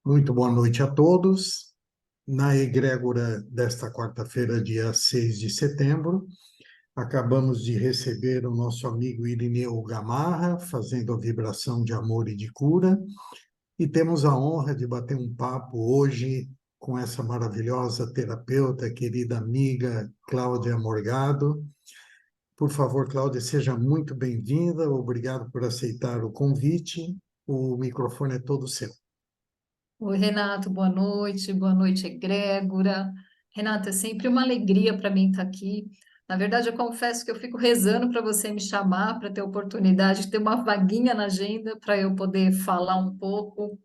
Muito boa noite a todos. Na egrégora desta quarta-feira, dia 6 de setembro, acabamos de receber o nosso amigo Irineu Gamarra, fazendo a vibração de amor e de cura, e temos a honra de bater um papo hoje com essa maravilhosa terapeuta, querida amiga Cláudia Morgado. Por favor, Cláudia, seja muito bem-vinda. Obrigado por aceitar o convite. O microfone é todo seu. Oi, Renato, boa noite, egrégora. Renato, é sempre uma alegria para mim estar aqui. Na verdade, eu confesso que eu fico rezando para você me chamar, para ter oportunidade de ter uma vaguinha na agenda para eu poder falar um pouco.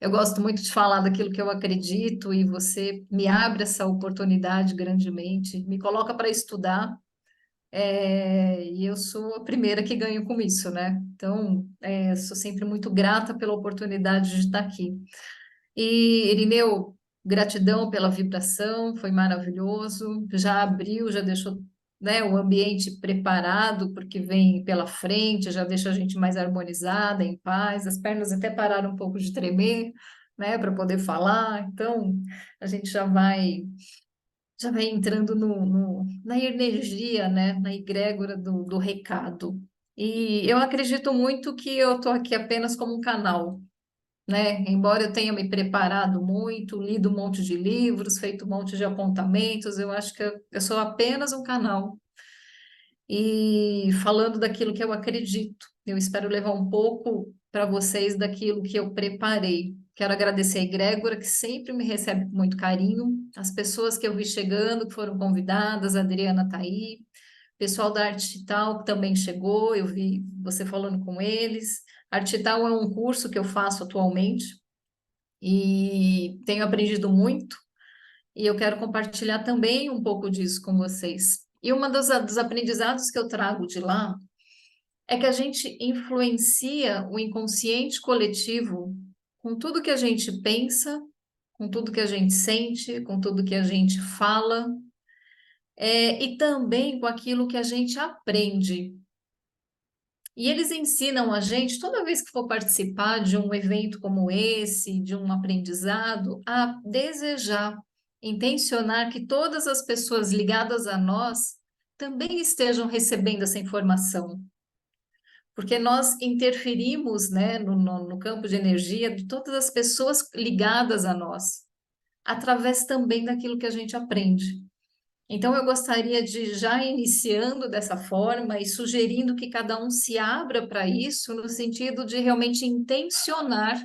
Eu gosto muito de falar daquilo que eu acredito e você me abre essa oportunidade grandemente, me coloca para estudar, e eu sou a primeira que ganho com isso, né? Então, sou sempre muito grata pela oportunidade de estar aqui. E, Irineu, gratidão pela vibração, foi maravilhoso. Já abriu, já deixou, né, o ambiente preparado porque vem pela frente, já deixa a gente mais harmonizada, em paz. As pernas até pararam um pouco de tremer, né, para poder falar. Então, a gente já vai entrando na energia, né, na egrégora do recado. E eu acredito muito que eu estou aqui apenas como um canal, né? Embora eu tenha me preparado muito, lido um monte de livros, feito um monte de apontamentos, eu acho que eu sou apenas um canal. E falando daquilo que eu acredito, eu espero levar um pouco para vocês daquilo que eu preparei. Quero agradecer a egrégora, que sempre me recebe com muito carinho, as pessoas que eu vi chegando, que foram convidadas, a Adriana está aí, pessoal da Arte Digital que também chegou, eu vi você falando com eles. Arte Digital é um curso que eu faço atualmente, e tenho aprendido muito, e eu quero compartilhar também um pouco disso com vocês. E uma dos aprendizados que eu trago de lá é que a gente influencia o inconsciente coletivo com tudo que a gente pensa, com tudo que a gente sente, com tudo que a gente fala, e também com aquilo que a gente aprende. E eles ensinam a gente, toda vez que for participar de um evento como esse, de um aprendizado, a desejar, intencionar que todas as pessoas ligadas a nós também estejam recebendo essa informação. Porque nós interferimos, né, no campo de energia de todas as pessoas ligadas a nós, através também daquilo que a gente aprende. Então, eu gostaria de já iniciando dessa forma e sugerindo que cada um se abra para isso, no sentido de realmente intencionar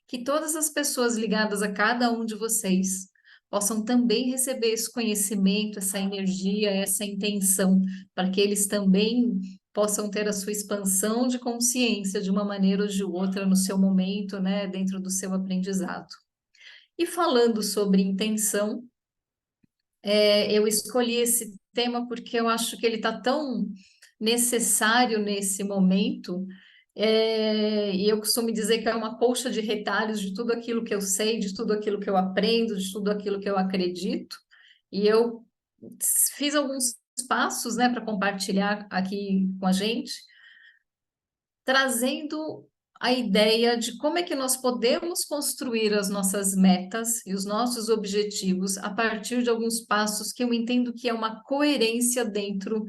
que todas as pessoas ligadas a cada um de vocês possam também receber esse conhecimento, essa energia, essa intenção, para que eles também possam ter a sua expansão de consciência de uma maneira ou de outra no seu momento, né, dentro do seu aprendizado. E falando sobre intenção, eu escolhi esse tema porque eu acho que ele está tão necessário nesse momento, e eu costumo dizer que é uma colcha de retalhos de tudo aquilo que eu sei, de tudo aquilo que eu aprendo, de tudo aquilo que eu acredito, e eu fiz alguns passos, né, para compartilhar aqui com a gente, trazendo a ideia de como é que nós podemos construir as nossas metas e os nossos objetivos a partir de alguns passos que eu entendo que é uma coerência dentro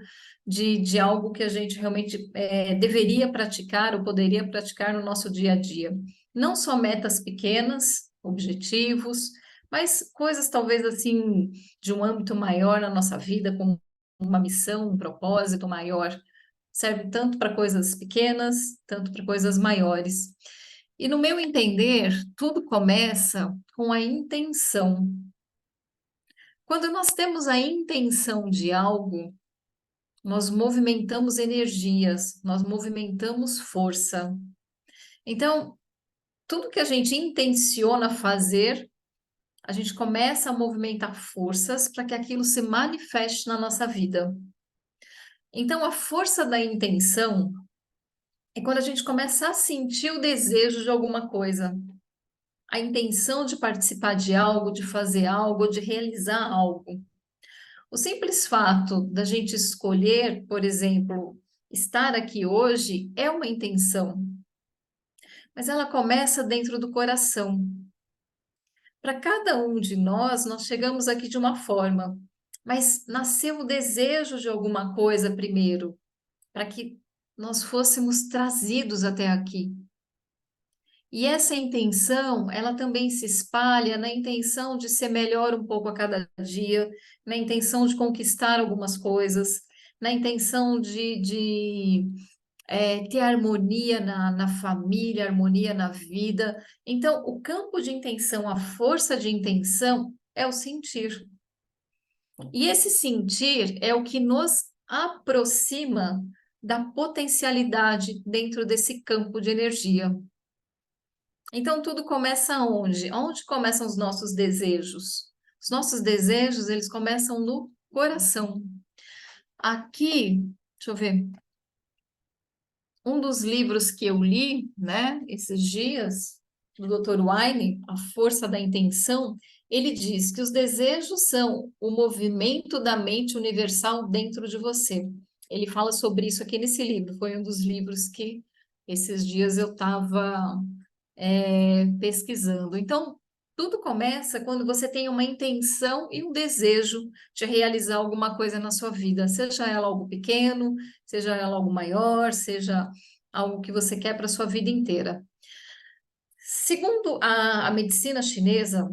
de algo que a gente realmente deveria praticar ou poderia praticar no nosso dia a dia. Não só metas pequenas, objetivos, mas coisas talvez assim de um âmbito maior na nossa vida, como uma missão, um propósito maior. Serve tanto para coisas pequenas, tanto para coisas maiores. E no meu entender, tudo começa com a intenção. Quando nós temos a intenção de algo, nós movimentamos energias, nós movimentamos força. Então, tudo que a gente intenciona fazer, a gente começa a movimentar forças para que aquilo se manifeste na nossa vida. Então, a força da intenção é quando a gente começa a sentir o desejo de alguma coisa, a intenção de participar de algo, de fazer algo, de realizar algo. O simples fato da gente escolher, por exemplo, estar aqui hoje é uma intenção, mas ela começa dentro do coração. para cada um de nós chegamos aqui de uma forma, mas nasceu o desejo de alguma coisa primeiro, para que nós fôssemos trazidos até aqui. E essa intenção, ela também se espalha na intenção de ser melhor um pouco a cada dia, na intenção de conquistar algumas coisas, na intenção de ter harmonia na família, harmonia na vida. Então, o campo de intenção, a força de intenção é o sentir. E esse sentir é o que nos aproxima da potencialidade dentro desse campo de energia. Então, tudo começa onde? Onde começam os nossos desejos? Os nossos desejos, eles começam no coração. Aqui, deixa eu ver, um dos livros que eu li, né, esses dias, do Dr. Wine, A Força da Intenção, ele diz que os desejos são o movimento da mente universal dentro de você. Ele fala sobre isso aqui nesse livro, foi um dos livros que esses dias eu estava pesquisando. Então, tudo começa quando você tem uma intenção e um desejo de realizar alguma coisa na sua vida, seja ela algo pequeno, seja ela algo maior, seja algo que você quer para a sua vida inteira. Segundo a medicina chinesa,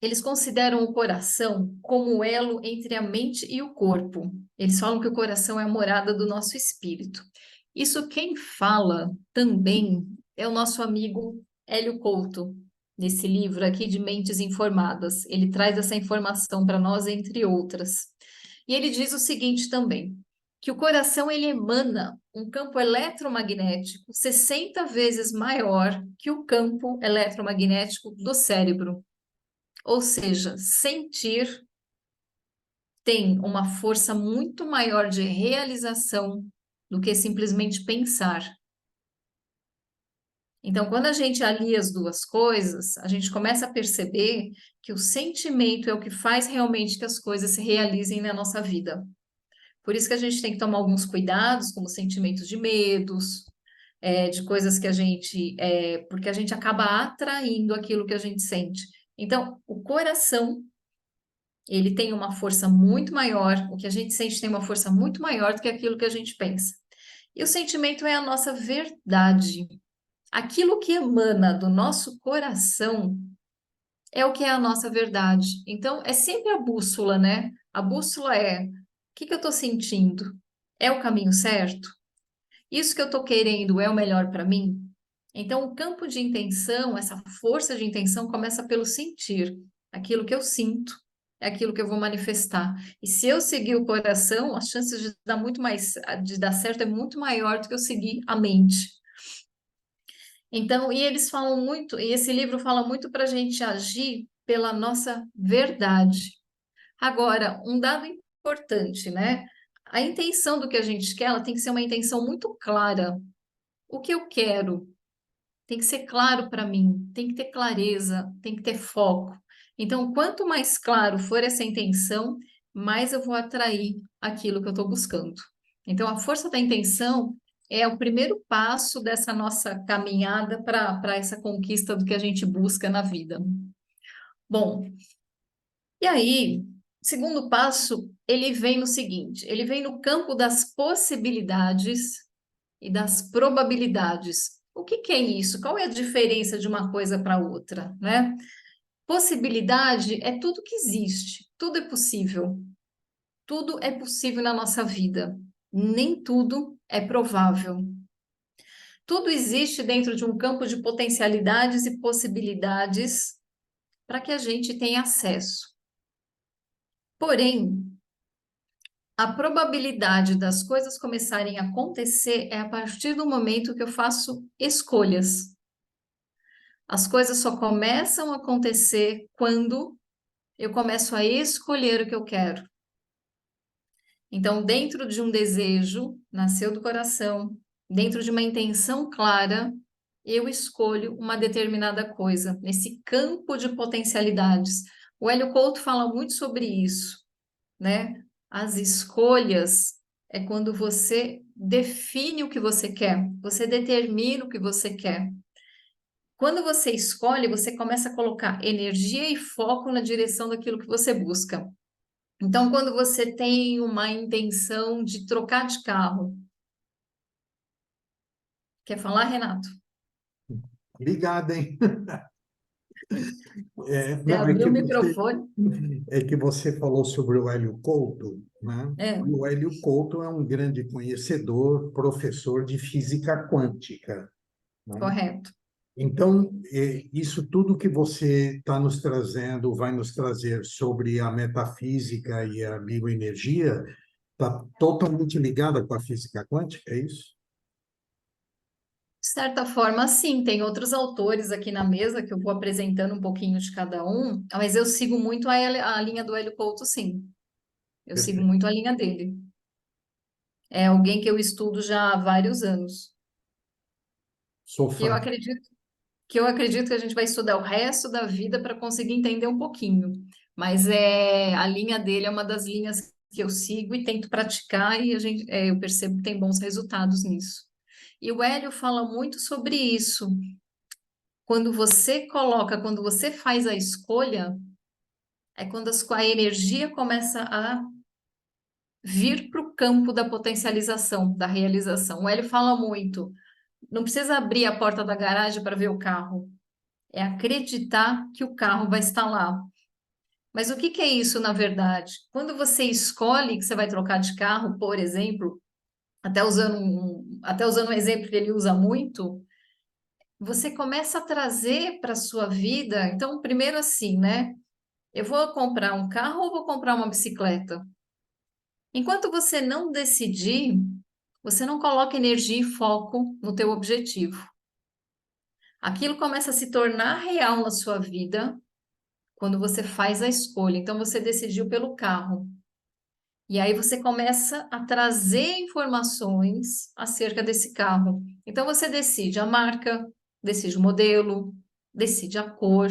eles consideram o coração como o elo entre a mente e o corpo. Eles falam que o coração é a morada do nosso espírito. Isso quem fala também é o nosso amigo Hélio Couto, nesse livro aqui de Mentes Informadas. Ele traz essa informação para nós, entre outras. E ele diz o seguinte também, que o coração ele emana um campo eletromagnético 60 vezes maior que o campo eletromagnético do cérebro. Ou seja, sentir tem uma força muito maior de realização do que simplesmente pensar. Então, quando a gente alia as duas coisas, a gente começa a perceber que o sentimento é o que faz realmente que as coisas se realizem na nossa vida. Por isso que a gente tem que tomar alguns cuidados, como sentimentos de medos, de coisas que a gente... porque a gente acaba atraindo aquilo que a gente sente. Então, o coração, ele tem uma força muito maior, o que a gente sente tem uma força muito maior do que aquilo que a gente pensa. E o sentimento é a nossa verdade. Aquilo que emana do nosso coração é o que é a nossa verdade. Então, é sempre a bússola, né? A bússola é: o que que eu estou sentindo? É o caminho certo? Isso que eu estou querendo é o melhor para mim? Então, o campo de intenção, essa força de intenção, começa pelo sentir. Aquilo que eu sinto é aquilo que eu vou manifestar. E se eu seguir o coração, as chances de dar certo é muito maior do que eu seguir a mente. Então, e eles falam muito, e esse livro fala muito para a gente agir pela nossa verdade. Agora, um dado importante, né? A intenção do que a gente quer, ela tem que ser uma intenção muito clara. O que eu quero tem que ser claro para mim, tem que ter clareza, tem que ter foco. Então, quanto mais claro for essa intenção, mais eu vou atrair aquilo que eu estou buscando. Então, a força da intenção é o primeiro passo dessa nossa caminhada para essa conquista do que a gente busca na vida. Bom, e aí, o segundo passo, ele vem no seguinte, ele vem no campo das possibilidades e das probabilidades. O que que é isso? Qual é a diferença de uma coisa para outra, né? Possibilidade é tudo que existe, tudo é possível. Tudo é possível na nossa vida. Nem tudo é provável. Tudo existe dentro de um campo de potencialidades e possibilidades para que a gente tenha acesso. Porém, a probabilidade das coisas começarem a acontecer é a partir do momento que eu faço escolhas. As coisas só começam a acontecer quando eu começo a escolher o que eu quero. Então, dentro de um desejo, nasceu do coração, dentro de uma intenção clara, eu escolho uma determinada coisa, nesse campo de potencialidades. O Hélio Couto fala muito sobre isso, né? As escolhas é quando você define o que você quer, você determina o que você quer. Quando você escolhe, você começa a colocar energia e foco na direção daquilo que você busca. Então, quando você tem uma intenção de trocar de carro, quer falar, Renato? Obrigado, hein? Você Não, abriu o microfone? é que você falou sobre o Hélio Couto, né? É, O Hélio Couto é um grande conhecedor, professor de física quântica, né? correto. Então, isso tudo que você está nos trazendo, vai nos trazer sobre a metafísica e a bioenergia, está totalmente ligada com a física quântica, é isso? De certa forma, sim, tem outros autores aqui na mesa que eu vou apresentando um pouquinho de cada um, mas eu sigo muito a linha do Hélio Couto, sim. Eu sigo Perfeito. muito a linha dele. É alguém que eu estudo já há vários anos. Sou Que eu fã. acredito que eu acredito que a gente vai estudar o resto da vida para conseguir entender um pouquinho. Mas a linha dele é uma das linhas que eu sigo e tento praticar e eu percebo que tem bons resultados nisso. E o Hélio fala muito sobre isso. Quando você faz a escolha, é quando a energia começa a vir para o campo da potencialização, da realização. O Hélio fala muito, não precisa abrir a porta da garagem para ver o carro, é acreditar que o carro vai estar lá. Mas o que que é isso, na verdade? Quando você escolhe que você vai trocar de carro, por exemplo, até usando um exemplo que ele usa muito, você começa a trazer para a sua vida. Então, primeiro assim, né? Eu vou comprar um carro ou vou comprar uma bicicleta? Enquanto você não decidir, você não coloca energia e foco no teu objetivo. Aquilo começa a se tornar real na sua vida quando você faz a escolha. Então você decidiu pelo carro. E aí você começa a trazer informações acerca desse carro. Então você decide a marca, decide o modelo, decide a cor.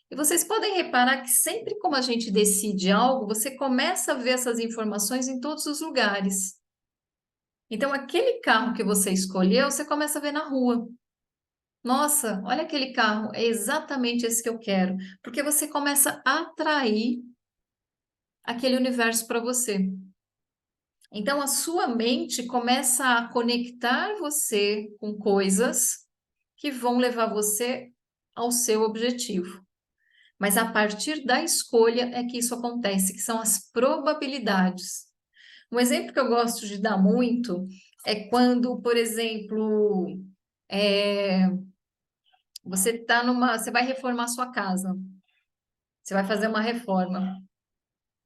E vocês podem reparar que sempre como a gente decide algo, você começa a ver essas informações em todos os lugares. Então, aquele carro que você escolheu, você começa a ver na rua. Nossa, olha aquele carro, é exatamente esse que eu quero. Porque você começa a atrair aquele universo para você. Então, a sua mente começa a conectar você com coisas que vão levar você ao seu objetivo. Mas a partir da escolha é que isso acontece, que são as probabilidades. Um exemplo que eu gosto de dar muito é quando, por exemplo, é, você vai reformar sua casa, você vai fazer uma reforma.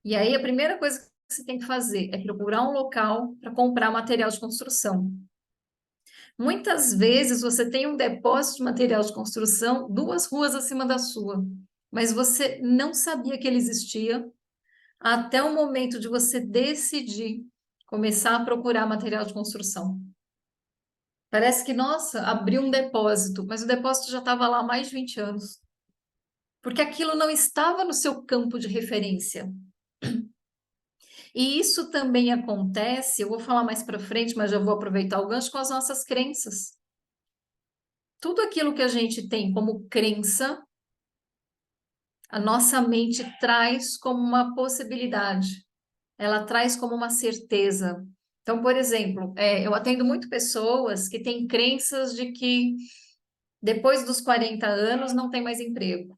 E aí a primeira coisa que você tem que fazer é procurar um local para comprar material de construção. Muitas vezes você tem um depósito de material de construção 2 ruas acima da sua, mas você não sabia que ele existia até o momento de você decidir começar a procurar material de construção. Parece que, nossa, abriu um depósito, mas o depósito já estava lá há mais de 20 anos, porque aquilo não estava no seu campo de referência. E isso também acontece, eu vou falar mais para frente, mas já vou aproveitar o gancho com as nossas crenças. Tudo aquilo que a gente tem como crença, a nossa mente traz como uma possibilidade, ela traz como uma certeza. Então, por exemplo, eu atendo muito pessoas que têm crenças de que depois dos 40 anos não tem mais emprego.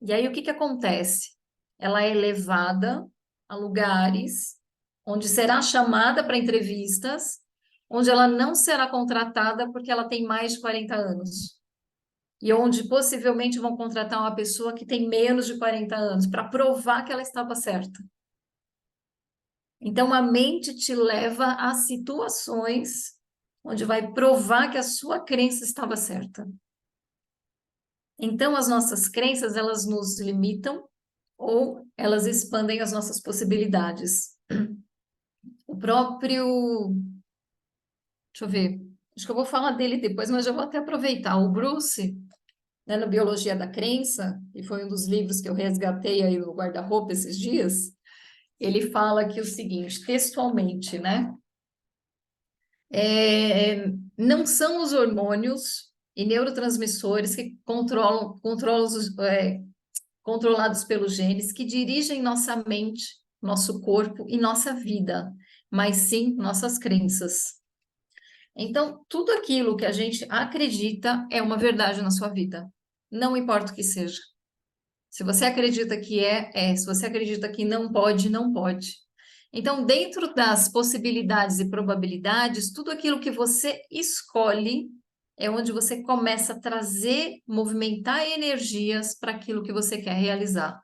E aí o que que acontece? Ela é levada a lugares onde será chamada para entrevistas, onde ela não será contratada porque ela tem mais de 40 anos. E onde possivelmente vão contratar uma pessoa que tem menos de 40 anos para provar que ela estava certa. Então a mente te leva a situações onde vai provar que a sua crença estava certa. Então as nossas crenças, elas nos limitam ou elas expandem as nossas possibilidades. O próprio, deixa eu ver, acho que eu vou falar dele depois, mas já vou até aproveitar. O Bruce, né, no Biologia da Crença, e foi um dos livros que eu resgatei aí no guarda-roupa esses dias, ele fala aqui o seguinte, textualmente, né? Não são os hormônios e neurotransmissores que controlados pelos genes, que dirigem nossa mente, nosso corpo e nossa vida, mas sim nossas crenças. Então, tudo aquilo que a gente acredita é uma verdade na sua vida, não importa o que seja. Se você acredita que é, é. Se você acredita que não pode, não pode. Então, dentro das possibilidades e probabilidades, tudo aquilo que você escolhe é onde você começa a trazer, movimentar energias para aquilo que você quer realizar.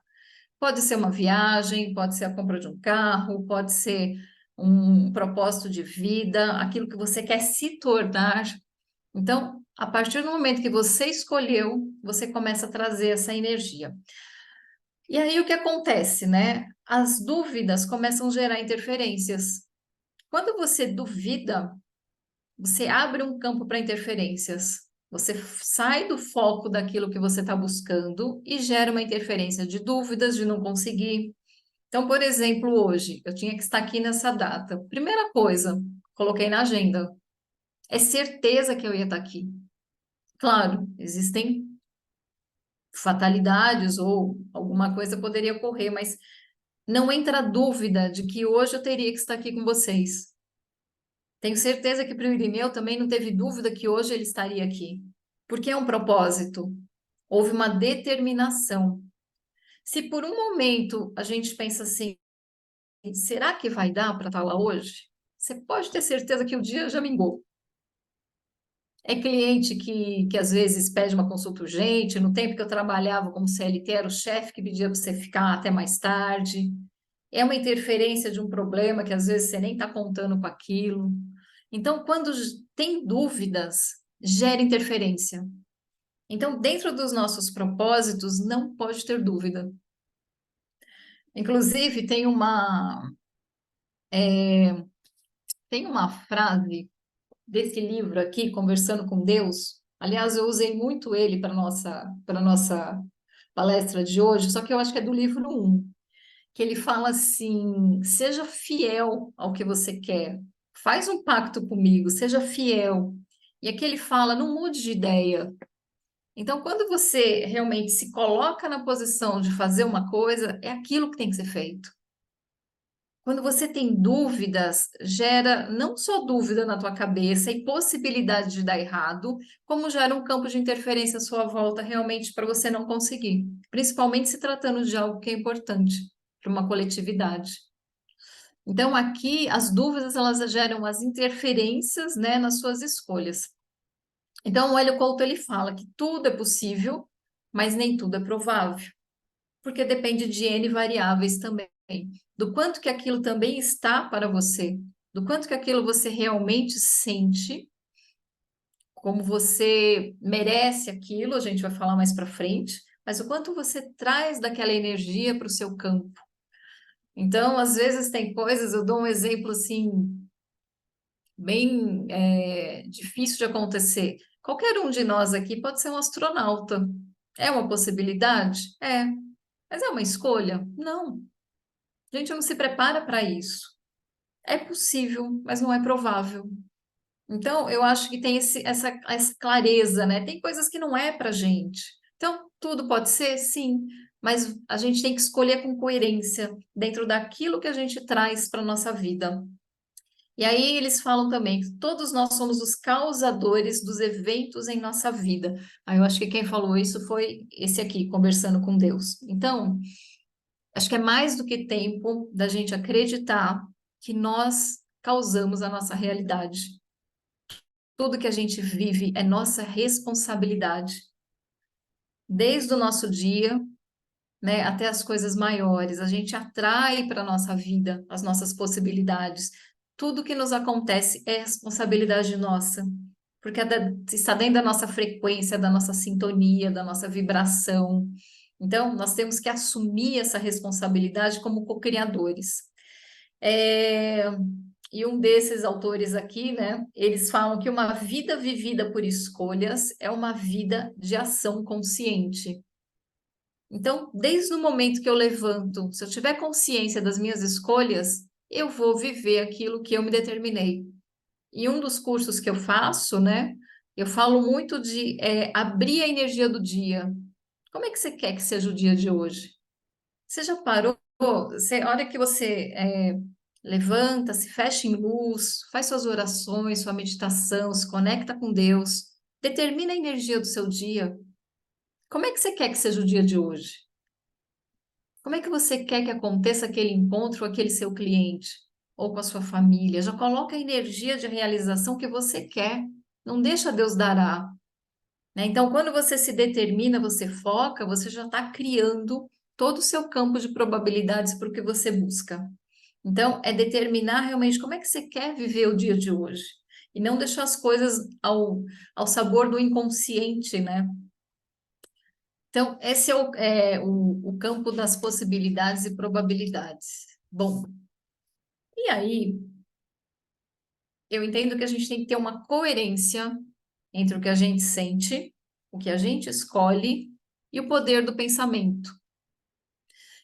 Pode ser uma viagem, pode ser a compra de um carro, pode ser um propósito de vida, aquilo que você quer se tornar. Então, a partir do momento que você escolheu, você começa a trazer essa energia. E aí o que acontece, né? As dúvidas começam a gerar interferências. Quando você duvida, você abre um campo para interferências. Você sai do foco daquilo que você está buscando e gera uma interferência de dúvidas, de não conseguir. Então, por exemplo, hoje, eu tinha que estar aqui nessa data. Primeira coisa, coloquei na agenda. É certeza que eu ia estar aqui. Claro, existem fatalidades ou alguma coisa poderia ocorrer, mas não entra dúvida de que hoje eu teria que estar aqui com vocês. Tenho certeza que para o Irineu também não teve dúvida que hoje ele estaria aqui. Porque é um propósito. Houve uma determinação. Se por um momento a gente pensa assim, será que vai dar para estar lá hoje? Você pode ter certeza que o dia já mingou. É cliente que às vezes pede uma consulta urgente. No tempo que eu trabalhava como CLT, era o chefe que pedia para você ficar até mais tarde. É uma interferência de um problema que às vezes você nem está contando com aquilo. Então, quando tem dúvidas, gera interferência. Então, dentro dos nossos propósitos, não pode ter dúvida. Inclusive, tem uma frase desse livro aqui, Conversando com Deus. Aliás, eu usei muito ele para nossa palestra de hoje, só que eu acho que é do livro um, que ele fala assim: seja fiel ao que você quer, faz um pacto comigo, seja fiel. E aqui ele fala: não mude de ideia. Então, quando você realmente se coloca na posição de fazer uma coisa, é aquilo que tem que ser feito. Quando você tem dúvidas, gera não só dúvida na tua cabeça e possibilidade de dar errado, como gera um campo de interferência à sua volta realmente para você não conseguir, principalmente se tratando de algo que é importante para uma coletividade. Então, aqui as dúvidas elas geram as interferências, né, nas suas escolhas. Então, o Hélio Couto ele fala que tudo é possível, mas nem tudo é provável, porque depende de N variáveis também, do quanto que aquilo também está para você, do quanto que aquilo você realmente sente, como você merece aquilo, a gente vai falar mais para frente, mas o quanto você traz daquela energia para o seu campo. Então, às vezes tem coisas, eu dou um exemplo assim, bem difícil de acontecer. Qualquer um de nós aqui pode ser um astronauta. É uma possibilidade? É. Mas é uma escolha? Não. A gente não se prepara para isso. É possível, mas não é provável. Então, eu acho que tem essa clareza, né? Tem coisas que não é para gente. Então, tudo pode ser, sim, mas a gente tem que escolher com coerência dentro daquilo que a gente traz para nossa vida. E aí eles falam também que todos nós somos os causadores dos eventos em nossa vida. Aí eu acho que quem falou isso foi esse aqui, conversando com Deus. Então, acho que é mais do que tempo da gente acreditar que nós causamos a nossa realidade. Tudo que a gente vive é nossa responsabilidade. Desde o nosso dia, né, até as coisas maiores, a gente atrai para a nossa vida as nossas possibilidades. Tudo que nos acontece é responsabilidade nossa, porque está dentro da nossa frequência, da nossa sintonia, da nossa vibração. Então, nós temos que assumir essa responsabilidade como co-criadores. É, E um desses autores aqui, né, eles falam que uma vida vivida por escolhas é uma vida de ação consciente. Então, desde o momento que eu levanto, se eu tiver consciência das minhas escolhas, eu vou viver aquilo que eu me determinei. E um dos cursos que eu faço, né, Eu falo muito de abrir a energia do dia. Como é que você quer que seja o dia de hoje? Você já parou? A hora que você levanta, se fecha em luz, faz suas orações, sua meditação, se conecta com Deus, determina a energia do seu dia. Como é que você quer que seja o dia de hoje? Como é que você quer que aconteça aquele encontro com aquele seu cliente ou com a sua família? Já coloca a energia de realização que você quer. Não deixa Deus dará, né? Então, quando você se determina, você foca, você já está criando todo o seu campo de probabilidades para o que você busca. Então, é determinar realmente como é que você quer viver o dia de hoje. E não deixar as coisas ao sabor do inconsciente, né? Então, esse é o campo das possibilidades e probabilidades. Bom, e aí, eu entendo que a gente tem que ter uma coerência entre o que a gente sente, o que a gente escolhe e o poder do pensamento.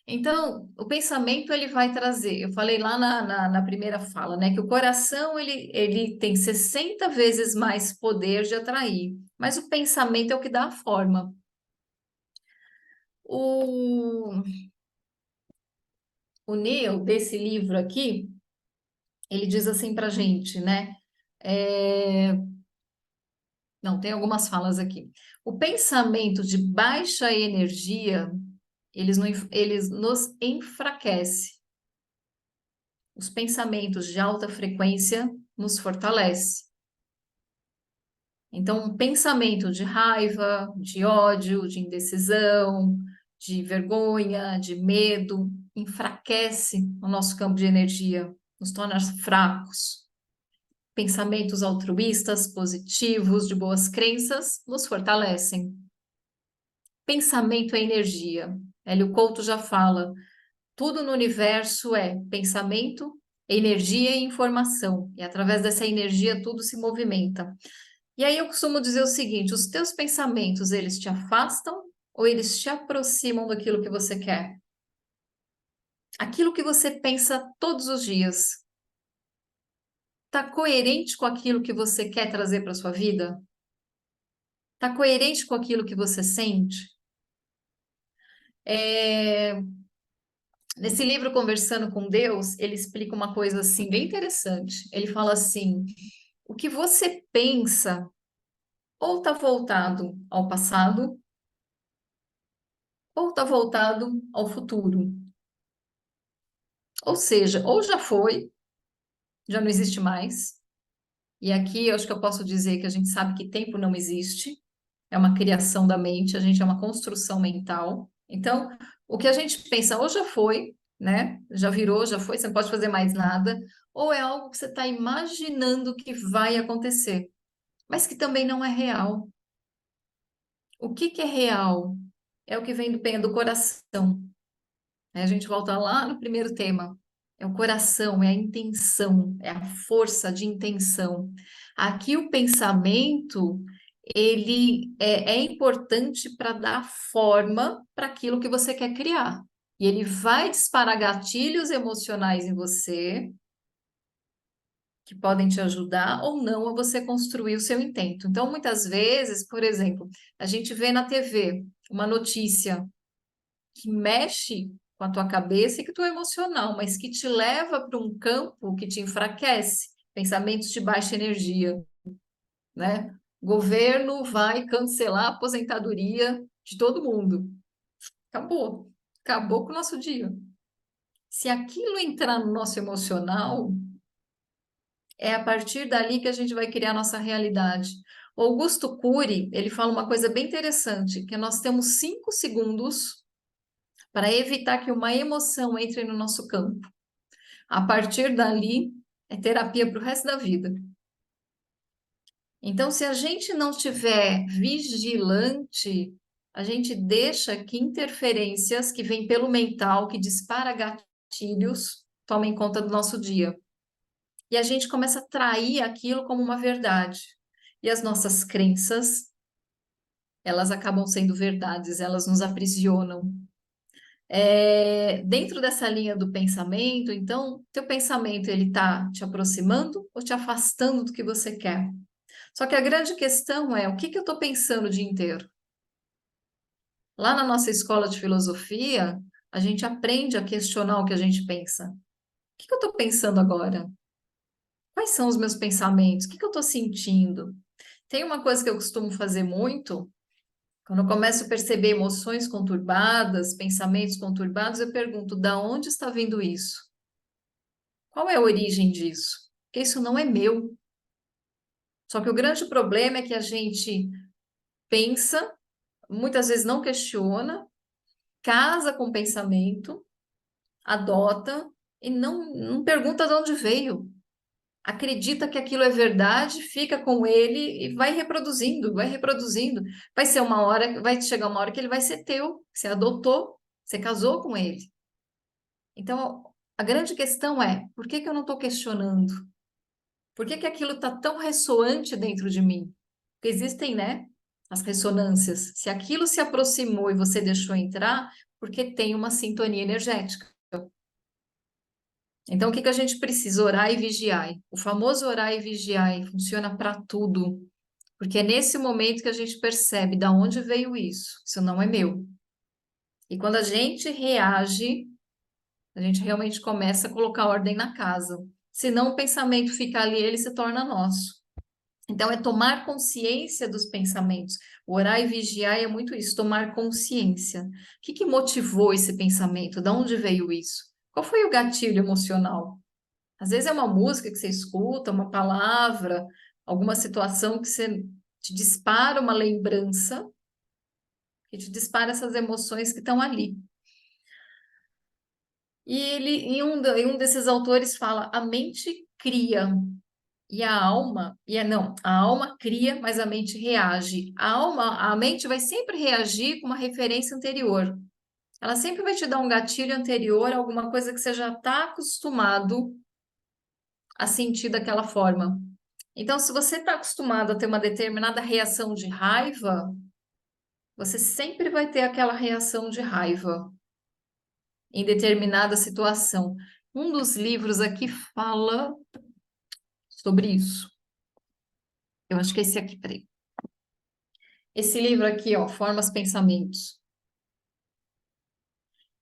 Então, o pensamento ele vai trazer, eu falei lá na primeira fala, né, que o coração ele tem 60 vezes mais poder de atrair, mas o pensamento é o que dá a forma. O, o Neil, desse livro aqui, ele diz assim pra gente, né? é, Não, tem algumas falas aqui. O pensamento de baixa energia, eles nos enfraquece. Os pensamentos de alta frequência nos fortalece. Então, um pensamento de raiva, de ódio, de indecisão, de vergonha, de medo, enfraquece o nosso campo de energia, nos torna fracos. Pensamentos altruístas, positivos, de boas crenças, nos fortalecem. Pensamento é energia. Hélio Couto já fala, tudo no universo é pensamento, energia e informação. E através dessa energia tudo se movimenta. E aí eu costumo dizer o seguinte, os teus pensamentos, eles te afastam ou eles te aproximam daquilo que você quer? Aquilo que você pensa todos os dias, está coerente com aquilo que você quer trazer para sua vida? Está coerente com aquilo que você sente? É, Nesse livro, Conversando com Deus, ele explica uma coisa assim bem interessante. Ele fala assim: o que você pensa ou está voltado ao passado ou está voltado ao futuro. Ou seja, ou já foi, já não existe mais. E aqui eu acho que eu posso dizer que a gente sabe que tempo não existe, é uma criação da mente, a gente é uma construção mental. Então, o que a gente pensa ou já foi, né? Já virou, já foi, você não pode fazer mais nada, ou é algo que você está imaginando que vai acontecer, mas que também não é real. O que que é real? É o que vem do bem do coração. Aí a gente volta lá no primeiro tema. É o coração, é a intenção, é a força de intenção. Aqui o pensamento, ele é importante para dar forma para aquilo que você quer criar. E ele vai disparar gatilhos emocionais em você, que podem te ajudar ou não a você construir o seu intento. Então, muitas vezes, por exemplo, a gente vê na TV uma notícia que mexe com a tua cabeça e com o teu emocional, mas que te leva para um campo que te enfraquece, pensamentos de baixa energia, né? Governo vai cancelar a aposentadoria de todo mundo. Acabou. Acabou com o nosso dia. Se aquilo entrar no nosso emocional, é a partir dali que a gente vai criar a nossa realidade. O Augusto Cury, ele fala uma coisa bem interessante, que nós temos 5 segundos para evitar que uma emoção entre no nosso campo. A partir dali, é terapia para o resto da vida. Então, se a gente não estiver vigilante, a gente deixa que interferências que vêm pelo mental, que dispara gatilhos, tomem conta do nosso dia. E a gente começa a trair aquilo como uma verdade. E as nossas crenças, elas acabam sendo verdades, elas nos aprisionam. Dentro dessa linha do pensamento, então, teu pensamento ele está te aproximando ou te afastando do que você quer? Só que a grande questão é o que eu estou pensando o dia inteiro? Lá na nossa escola de filosofia, a gente aprende a questionar o que a gente pensa. O que eu estou pensando agora? Quais são os meus pensamentos? O que eu estou sentindo? Tem uma coisa que eu costumo fazer muito, quando eu começo a perceber emoções conturbadas, pensamentos conturbados, eu pergunto, da onde está vindo isso? Qual é a origem disso? Porque isso não é meu. Só que o grande problema é que a gente pensa, muitas vezes não questiona, casa com o pensamento, adota e não pergunta de onde veio. Acredita que aquilo é verdade, fica com ele e vai reproduzindo, vai reproduzindo. Vai ser uma hora, vai chegar uma hora que ele vai ser teu, você adotou, você casou com ele. Então, a grande questão é, por que que eu não estou questionando? Por que que aquilo está tão ressoante dentro de mim? Porque existem, né, as ressonâncias. Se aquilo se aproximou e você deixou entrar, porque tem uma sintonia energética. Então, o que que a gente precisa? Orar e vigiar. O famoso orar e vigiar funciona para tudo, porque é nesse momento que a gente percebe de onde veio isso. Isso não é meu. E quando a gente reage, a gente realmente começa a colocar ordem na casa. Senão o pensamento fica ali, ele se torna nosso. Então, é tomar consciência dos pensamentos. O orar e vigiar é muito isso, tomar consciência. O que que motivou esse pensamento? De onde veio isso? Qual foi o gatilho emocional? Às vezes é uma música que você escuta, uma palavra, alguma situação que você te dispara uma lembrança, que te dispara essas emoções que estão ali. E ele, em um desses autores, fala: a mente cria e a alma, não, a alma cria, mas a mente reage. A mente vai sempre reagir com uma referência anterior. Ela sempre vai te dar um gatilho anterior, alguma coisa que você já está acostumado a sentir daquela forma. Então, se você está acostumado a ter uma determinada reação de raiva, você sempre vai ter aquela reação de raiva em determinada situação. Um dos livros aqui fala sobre isso. Eu acho que é esse aqui, peraí. Esse livro aqui, ó, Formas Pensamentos.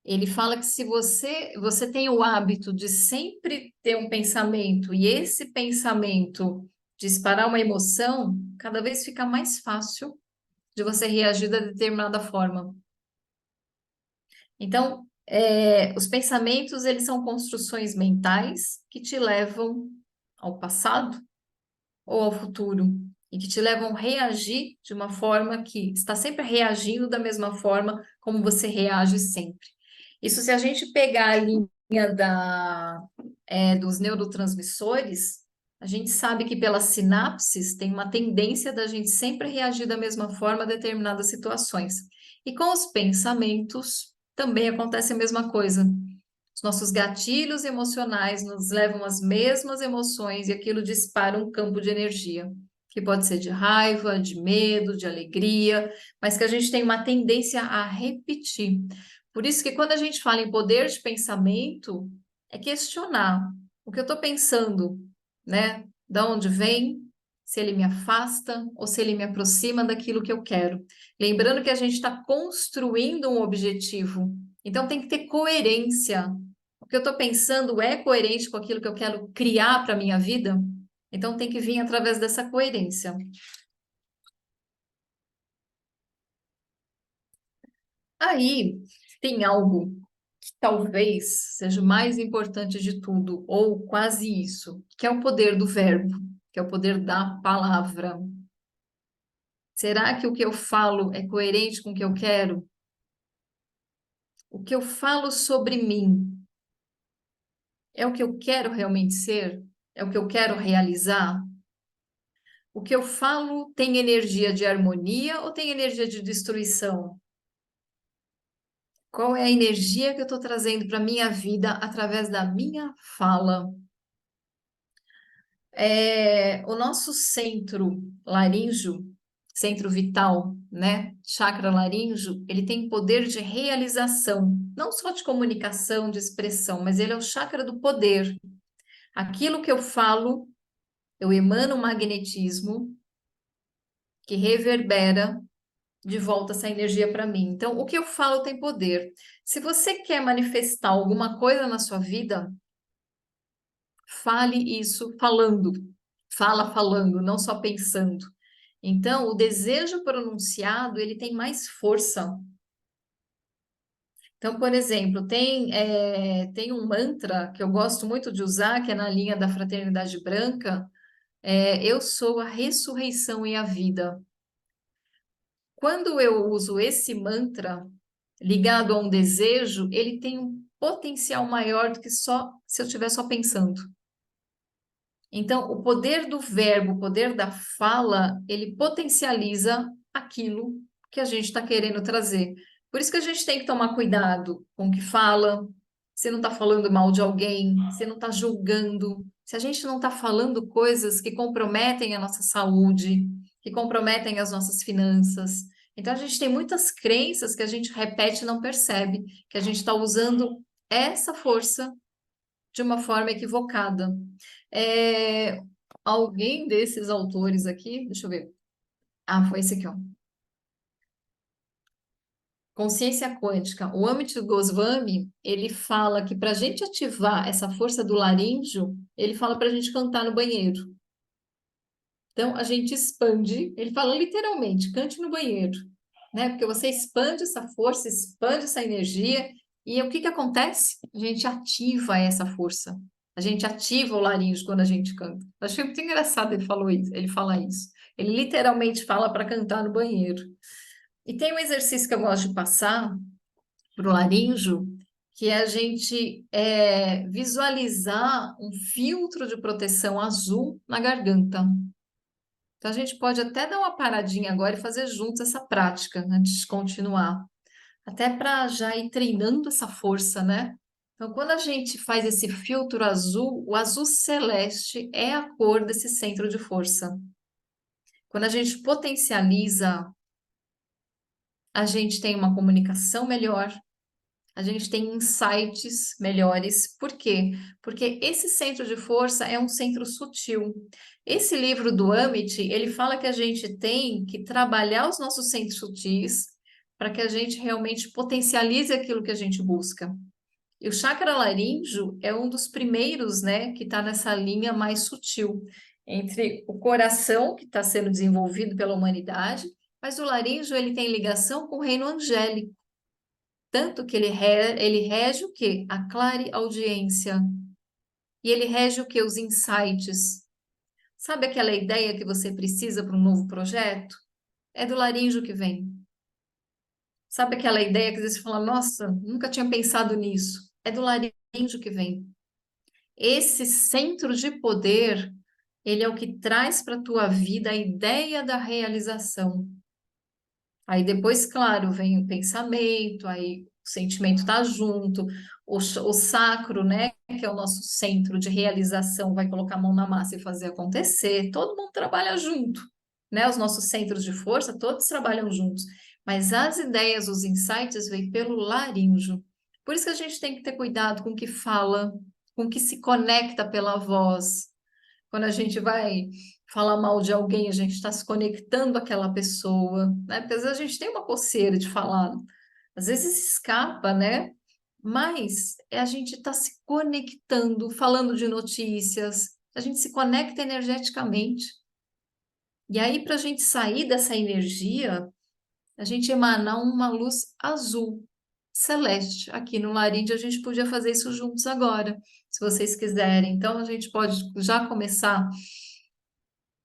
Ele fala que se você tem o hábito de sempre ter um pensamento e esse pensamento disparar uma emoção, cada vez fica mais fácil de você reagir de determinada forma. Então, os pensamentos, eles são construções mentais que te levam ao passado ou ao futuro e que te levam a reagir de uma forma que está sempre reagindo da mesma forma como você reage sempre. Isso se a gente pegar a linha dos neurotransmissores, a gente sabe que pelas sinapses tem uma tendência da gente sempre reagir da mesma forma a determinadas situações. E com os pensamentos também acontece a mesma coisa. Os nossos gatilhos emocionais nos levam às mesmas emoções e aquilo dispara um campo de energia, que pode ser de raiva, de medo, de alegria, mas que a gente tem uma tendência a repetir. Por isso que quando a gente fala em poder de pensamento, é questionar o que eu estou pensando, né? Da onde vem, se ele me afasta ou se ele me aproxima daquilo que eu quero. Lembrando que a gente está construindo um objetivo, então tem que ter coerência. O que eu estou pensando é coerente com aquilo que eu quero criar para a minha vida? Então tem que vir através dessa coerência. Aí tem algo que talvez seja o mais importante de tudo, ou quase isso, que é o poder do verbo, que é o poder da palavra. Será que o que eu falo é coerente com o que eu quero? O que eu falo sobre mim é o que eu quero realmente ser? É o que eu quero realizar? O que eu falo tem energia de harmonia ou tem energia de destruição? Qual é a energia que eu estou trazendo para a minha vida através da minha fala? O nosso centro laríngeo, centro vital, né? Chakra laríngeo, ele tem poder de realização, não só de comunicação, de expressão, mas ele é o chakra do poder. Aquilo que eu falo, eu emano um magnetismo que reverbera de volta essa energia para mim. Então, o que eu falo tem poder. Se você quer manifestar alguma coisa na sua vida, fale isso falando. Fala falando, não só pensando. Então, o desejo pronunciado, ele tem mais força. Então, por exemplo, tem um mantra que eu gosto muito de usar, que é na linha da Fraternidade Branca, eu sou a ressurreição e a vida. Quando eu uso esse mantra ligado a um desejo, ele tem um potencial maior do que só se eu estiver só pensando. Então, o poder do verbo, o poder da fala, ele potencializa aquilo que a gente está querendo trazer. Por isso que a gente tem que tomar cuidado com o que fala, se não está falando mal de alguém, se não está julgando, se a gente não está falando coisas que comprometem a nossa saúde, que comprometem as nossas finanças. Então, a gente tem muitas crenças que a gente repete e não percebe, que a gente está usando essa força de uma forma equivocada. É, alguém desses autores aqui, deixa eu ver. Ah, foi esse aqui, ó. Consciência quântica. O Amit Goswami, ele fala que para a gente ativar essa força do laríngeo, ele fala para a gente cantar no banheiro. Então, a gente expande, ele fala literalmente, cante no banheiro, né? Porque você expande essa força, expande essa energia, e o que que acontece? A gente ativa essa força. A gente ativa o laríngeo quando a gente canta. Eu achei muito engraçado ele falar isso. Ele literalmente fala para cantar no banheiro. E tem um exercício que eu gosto de passar para o laríngeo, que é a gente visualizar um filtro de proteção azul na garganta. Então, a gente pode até dar uma paradinha agora e fazer juntos essa prática, antes de continuar. Até para já ir treinando essa força, né? Então, quando a gente faz esse filtro azul, o azul celeste é a cor desse centro de força. Quando a gente potencializa, a gente tem uma comunicação melhor, a gente tem insights melhores. Por quê? Porque esse centro de força é um centro sutil. Esse livro do Amit, ele fala que a gente tem que trabalhar os nossos centros sutis para que a gente realmente potencialize aquilo que a gente busca. E o chakra laríngeo é um dos primeiros, né, que está nessa linha mais sutil entre o coração, que está sendo desenvolvido pela humanidade, mas o laríngeo ele tem ligação com o reino angélico. Tanto que ele rege o quê? A clareaudiência. E ele rege o quê? Os insights. Sabe aquela ideia que você precisa para um novo projeto? É do laríngeo que vem. Sabe aquela ideia que você fala, nossa, nunca tinha pensado nisso? É do laríngeo que vem. Esse centro de poder, ele é o que traz para a tua vida a ideia da realização. Aí depois, claro, vem o pensamento, aí o sentimento está junto, o sacro, né, que é o nosso centro de realização, vai colocar a mão na massa e fazer acontecer. Todo mundo trabalha junto, né? Os nossos centros de força, todos trabalham juntos. Mas as ideias, os insights, vêm pelo laríngeo. Por isso que a gente tem que ter cuidado com o que fala, com o que se conecta pela voz. Quando a gente vai falar mal de alguém, a gente está se conectando àquela pessoa, né? Porque às vezes a gente tem uma coceira de falar, às vezes escapa, né? Mas a gente está se conectando, falando de notícias, a gente se conecta energeticamente. E aí, para a gente sair dessa energia, a gente emanar uma luz azul, celeste. Aqui no Laríngeo, a gente podia fazer isso juntos agora, se vocês quiserem. Então, a gente pode já começar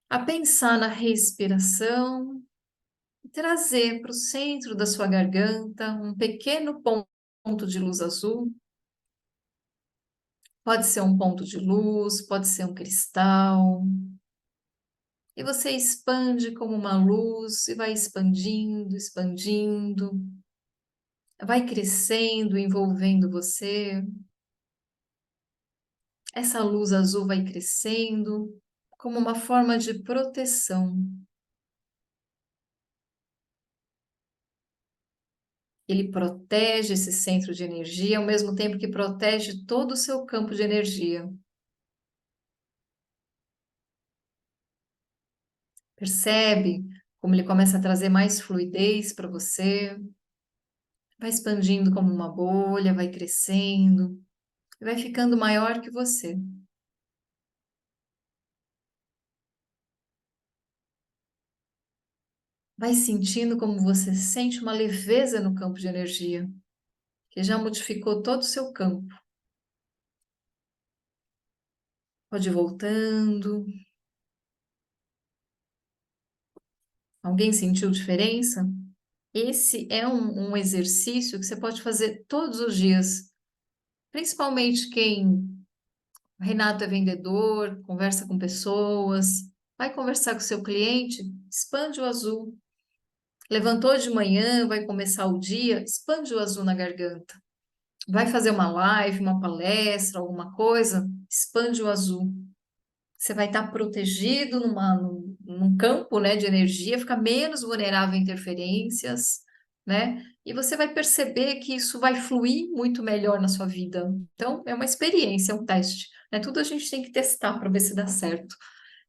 a pensar na respiração, e trazer para o centro da sua garganta um pequeno ponto de luz azul. Pode ser um ponto de luz, pode ser um cristal. E você expande como uma luz e vai expandindo, expandindo. Vai crescendo, envolvendo você. Essa luz azul vai crescendo como uma forma de proteção. Ele protege esse centro de energia, ao mesmo tempo que protege todo o seu campo de energia. Percebe como ele começa a trazer mais fluidez para você, vai expandindo como uma bolha, vai crescendo, e vai ficando maior que você. Vai sentindo como você sente uma leveza no campo de energia, que já modificou todo o seu campo. Pode ir voltando. Alguém sentiu diferença? Esse é um exercício que você pode fazer todos os dias, principalmente quem Renato é vendedor, conversa com pessoas, vai conversar com seu cliente, expande o azul. Levantou de manhã, vai começar o dia, expande o azul na garganta. Vai fazer uma live, uma palestra, alguma coisa, expande o azul. Você vai estar protegido num campo, né, de energia, fica menos vulnerável a interferências, né? E você vai perceber que isso vai fluir muito melhor na sua vida. Então, é uma experiência, é um teste, né? Tudo a gente tem que testar para ver se dá certo.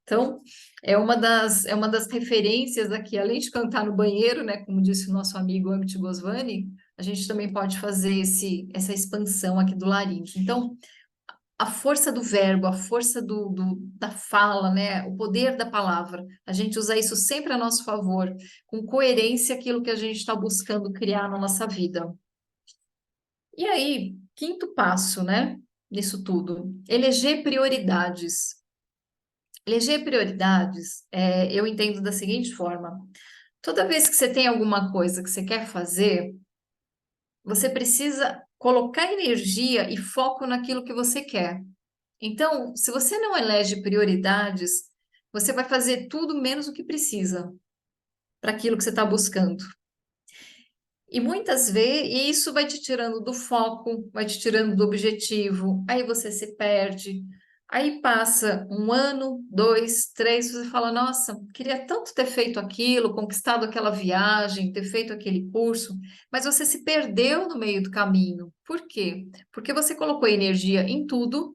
Então, é uma das referências aqui, além de cantar no banheiro, né, como disse o nosso amigo Amit Goswami, a gente também pode fazer essa expansão aqui do laríngeo. Então, a força do verbo, a força da fala, né? O poder da palavra. A gente usa isso sempre a nosso favor, com coerência aquilo que a gente está buscando criar na nossa vida. E aí, quinto passo, né? Nisso tudo, eleger prioridades. Eleger prioridades, eu entendo da seguinte forma: toda vez que você tem alguma coisa que você quer fazer, você precisa colocar energia e foco naquilo que você quer. Então, se você não elege prioridades, você vai fazer tudo menos o que precisa para aquilo que você está buscando. E muitas vezes isso vai te tirando do foco, vai te tirando do objetivo, aí você se perde. Aí passa um ano, dois, três, você fala: Nossa, queria tanto ter feito aquilo, conquistado aquela viagem, ter feito aquele curso, mas você se perdeu no meio do caminho. Por quê? Porque você colocou energia em tudo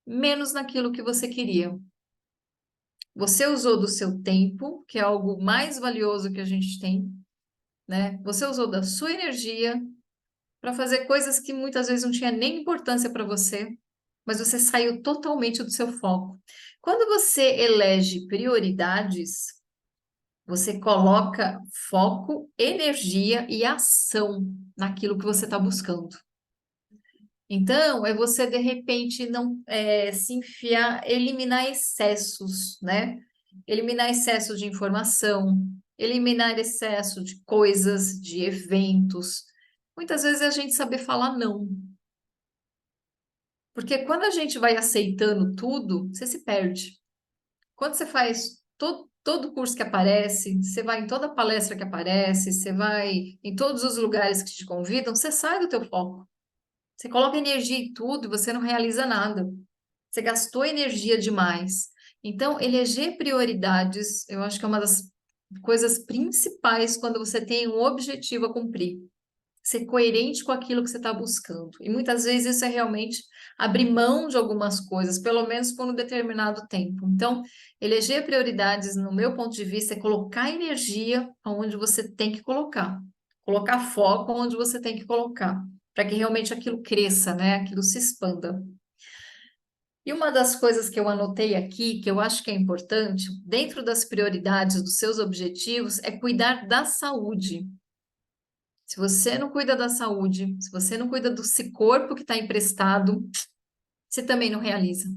menos naquilo que você queria. Você usou do seu tempo, que é algo mais valioso que a gente tem, né? Você usou da sua energia para fazer coisas que muitas vezes não tinha nem importância para você, mas você saiu totalmente do seu foco. Quando você elege prioridades, você coloca foco, energia e ação naquilo que você está buscando. Então, é você de repente não se enfiar, eliminar excessos, né? Eliminar excesso de informação, eliminar excesso de coisas, de eventos. Muitas vezes é a gente saber falar não, porque quando a gente vai aceitando tudo, você se perde. Quando você faz todo curso que aparece, você vai em toda palestra que aparece, você vai em todos os lugares que te convidam, você sai do teu foco. Você coloca energia em tudo e você não realiza nada. Você gastou energia demais. Então, eleger prioridades, eu acho que é uma das coisas principais quando você tem um objetivo a cumprir. Ser coerente com aquilo que você está buscando. E muitas vezes isso é realmente abrir mão de algumas coisas, pelo menos por um determinado tempo. Então, eleger prioridades, no meu ponto de vista, é colocar energia onde você tem que colocar. Colocar foco onde você tem que colocar, para que realmente aquilo cresça, né? Aquilo se expanda. E uma das coisas que eu anotei aqui, que eu acho que é importante, dentro das prioridades dos seus objetivos, é cuidar da saúde. Se você não cuida da saúde, se você não cuida desse corpo que está emprestado, você também não realiza.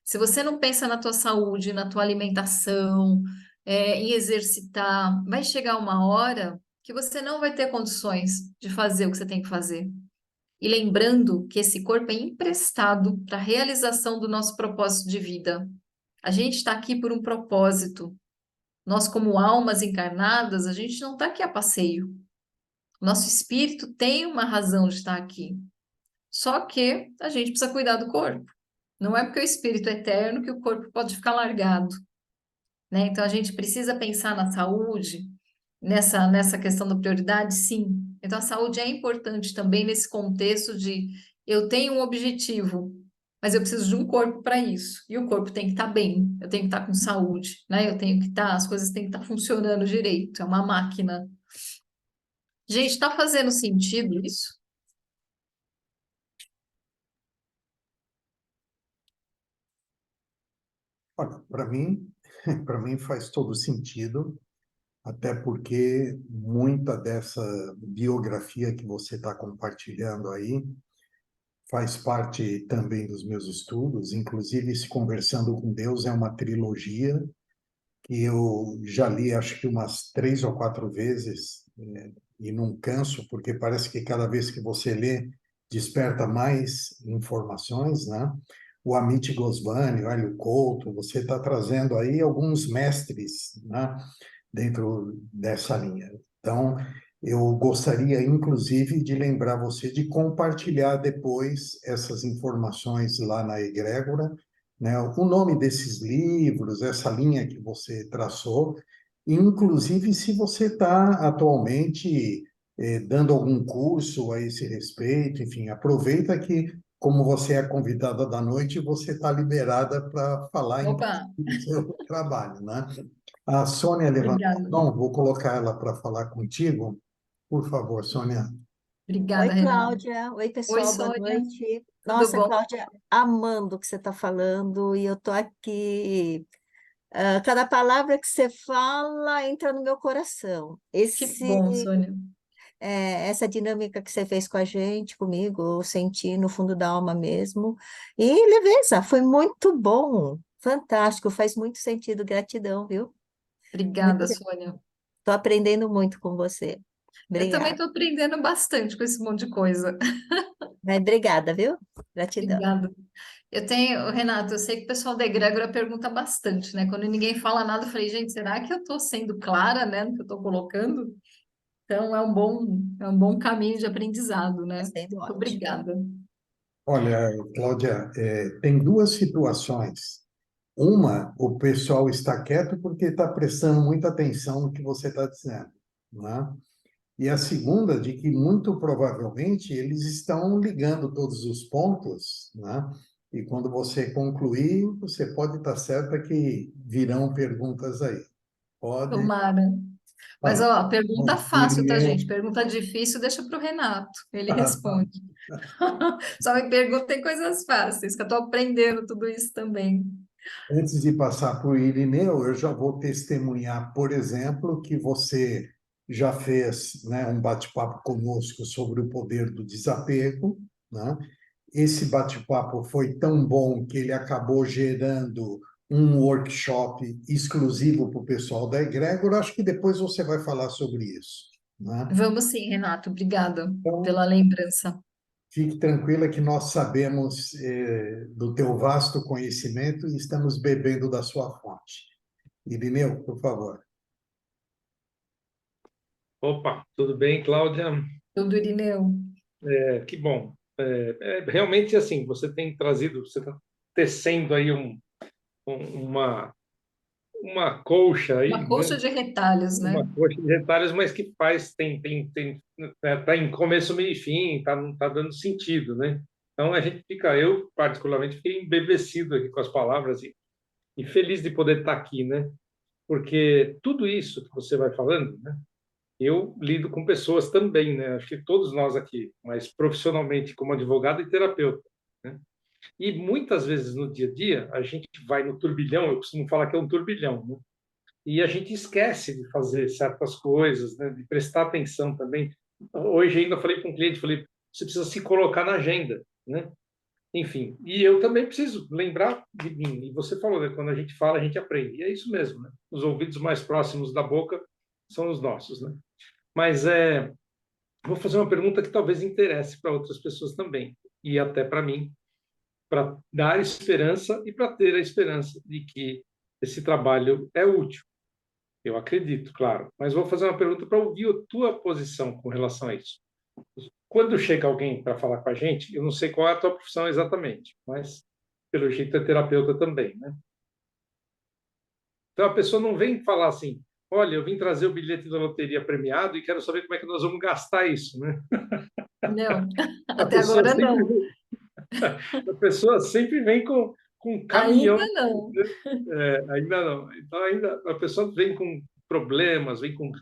Se você não pensa na tua saúde, na tua alimentação, em exercitar, vai chegar uma hora que você não vai ter condições de fazer o que você tem que fazer. E lembrando que esse corpo é emprestado para a realização do nosso propósito de vida. A gente está aqui por um propósito. Nós, como almas encarnadas, a gente não está aqui a passeio. Nosso espírito tem uma razão de estar aqui. Só que a gente precisa cuidar do corpo. Não é porque o espírito é eterno que o corpo pode ficar largado, né? Então a gente precisa pensar na saúde, nessa questão da prioridade, sim. Então a saúde é importante também nesse contexto de eu tenho um objetivo. mas eu preciso de um corpo para isso. E o corpo tem que estar bem, eu tenho que estar com saúde, né? Eu tenho que estar, as coisas têm que estar funcionando direito, é uma máquina. Gente, está fazendo sentido isso? Olha, para mim, para mim faz todo sentido, até porque muita dessa biografia que você está compartilhando aí faz parte também dos meus estudos, inclusive esse Conversando com Deus é uma trilogia que eu já li acho que umas 3 ou 4 vezes, e não canso, porque parece que cada vez que você lê, desperta mais informações, né? O Amit Goswami, o Hélio Couto, você está trazendo aí alguns mestres, né? Dentro dessa linha. Então, eu gostaria, inclusive, de lembrar você de compartilhar depois essas informações lá na Egrégora, né? O nome desses livros, essa linha que você traçou, inclusive se você está atualmente dando algum curso a esse respeito, enfim, aproveita que, como você é convidada da noite, você está liberada para falar, Opa, inclusive, do seu trabalho, né? A Sônia levantou a obrigada. mão, vou colocar ela para falar contigo. Por favor, Sônia. Oi, Obrigada, Renato. Cláudia. Oi, Oi, pessoal, boa Sônia. noite. Tudo Nossa, bom? Cláudia, amando o que você está falando e eu estou aqui. Cada palavra que você fala entra no meu coração. Que bom, Sônia. Essa dinâmica que você fez com a gente, comigo, eu senti no fundo da alma mesmo. E leveza, foi muito bom, fantástico, faz muito sentido. Gratidão, viu? Obrigada, Sônia. Estou aprendendo muito com você. Eu também Obrigada. estou aprendendo bastante com esse monte de coisa. Obrigada, viu? Gratidão. Obrigada. Eu tenho, Renato, eu sei que o pessoal da egrégora pergunta bastante, né? Quando ninguém fala nada, eu falei, gente, será que eu estou sendo clara, né, no que eu estou colocando? Então, é um bom caminho de aprendizado, Está né? sendo Muito ótimo. obrigada. Olha, Cláudia, tem duas situações. Uma, o pessoal está quieto porque está prestando muita atenção no que você está dizendo, né? E a segunda, de que muito provavelmente eles estão ligando todos os pontos, né? E quando você concluir, você pode estar certa que virão perguntas aí. Pode. Tomara. Mas, Ah, ó, pergunta bom, fácil, tá, gente? Irineu, Pergunta difícil, deixa para o Renato. Ele responde. Só me perguntem coisas fáceis, que eu estou aprendendo tudo isso também. antes de passar para o Irineu, eu já vou testemunhar, por exemplo, que você já fez, né, um bate-papo conosco sobre o poder do desapego, né? Esse bate-papo foi tão bom que ele acabou gerando um workshop exclusivo para o pessoal da Egrégora. Acho que depois você vai falar sobre isso, né? Vamos sim, Renato. Obrigada Então, pela lembrança. fique tranquila que nós sabemos do teu vasto conhecimento e estamos bebendo da sua fonte. Irineu, por favor. Opa, tudo bem, Cláudia? Tudo, Irineu. Que bom. Realmente, assim, você tem trazido, você está tecendo aí uma, uma colcha Uma aí, colcha né? de retalhos, né? Uma colcha de retalhos, mas que faz, tá em começo, meio e fim, tá dando sentido, né? Então, a gente fica, eu particularmente, fiquei embevecido aqui com as palavras e feliz de poder estar aqui, né? Porque tudo isso que você vai falando, né? Eu lido com pessoas também, né? Acho que todos nós aqui, mas profissionalmente como advogado e terapeuta, né? E muitas vezes no dia a dia a gente vai no turbilhão, eu costumo falar que é um turbilhão, né? E a gente esquece de fazer certas coisas, né? De prestar atenção também. Hoje ainda falei com um cliente, falei, você precisa se colocar na agenda, né? Enfim, e eu também preciso lembrar de mim. E você falou, né? Quando a gente fala, a gente aprende. E é isso mesmo, né? Os ouvidos mais próximos da boca são os nossos, né? Mas vou fazer uma pergunta que talvez interesse para outras pessoas também, e até para mim, para dar esperança e para ter a esperança de que esse trabalho é útil. Eu acredito, claro, mas vou fazer uma pergunta para ouvir a tua posição com relação a isso. Quando chega alguém para falar com a gente, eu não sei qual é a tua profissão exatamente, mas pelo jeito é terapeuta também, né? Então a pessoa não vem falar assim, olha, eu vim trazer o bilhete da loteria premiado e quero saber como é que nós vamos gastar isso, né? Não, A até pessoa agora sempre não. A pessoa sempre vem com um caminhão, Ainda não. ainda não. Então, ainda a pessoa vem com problemas, vem com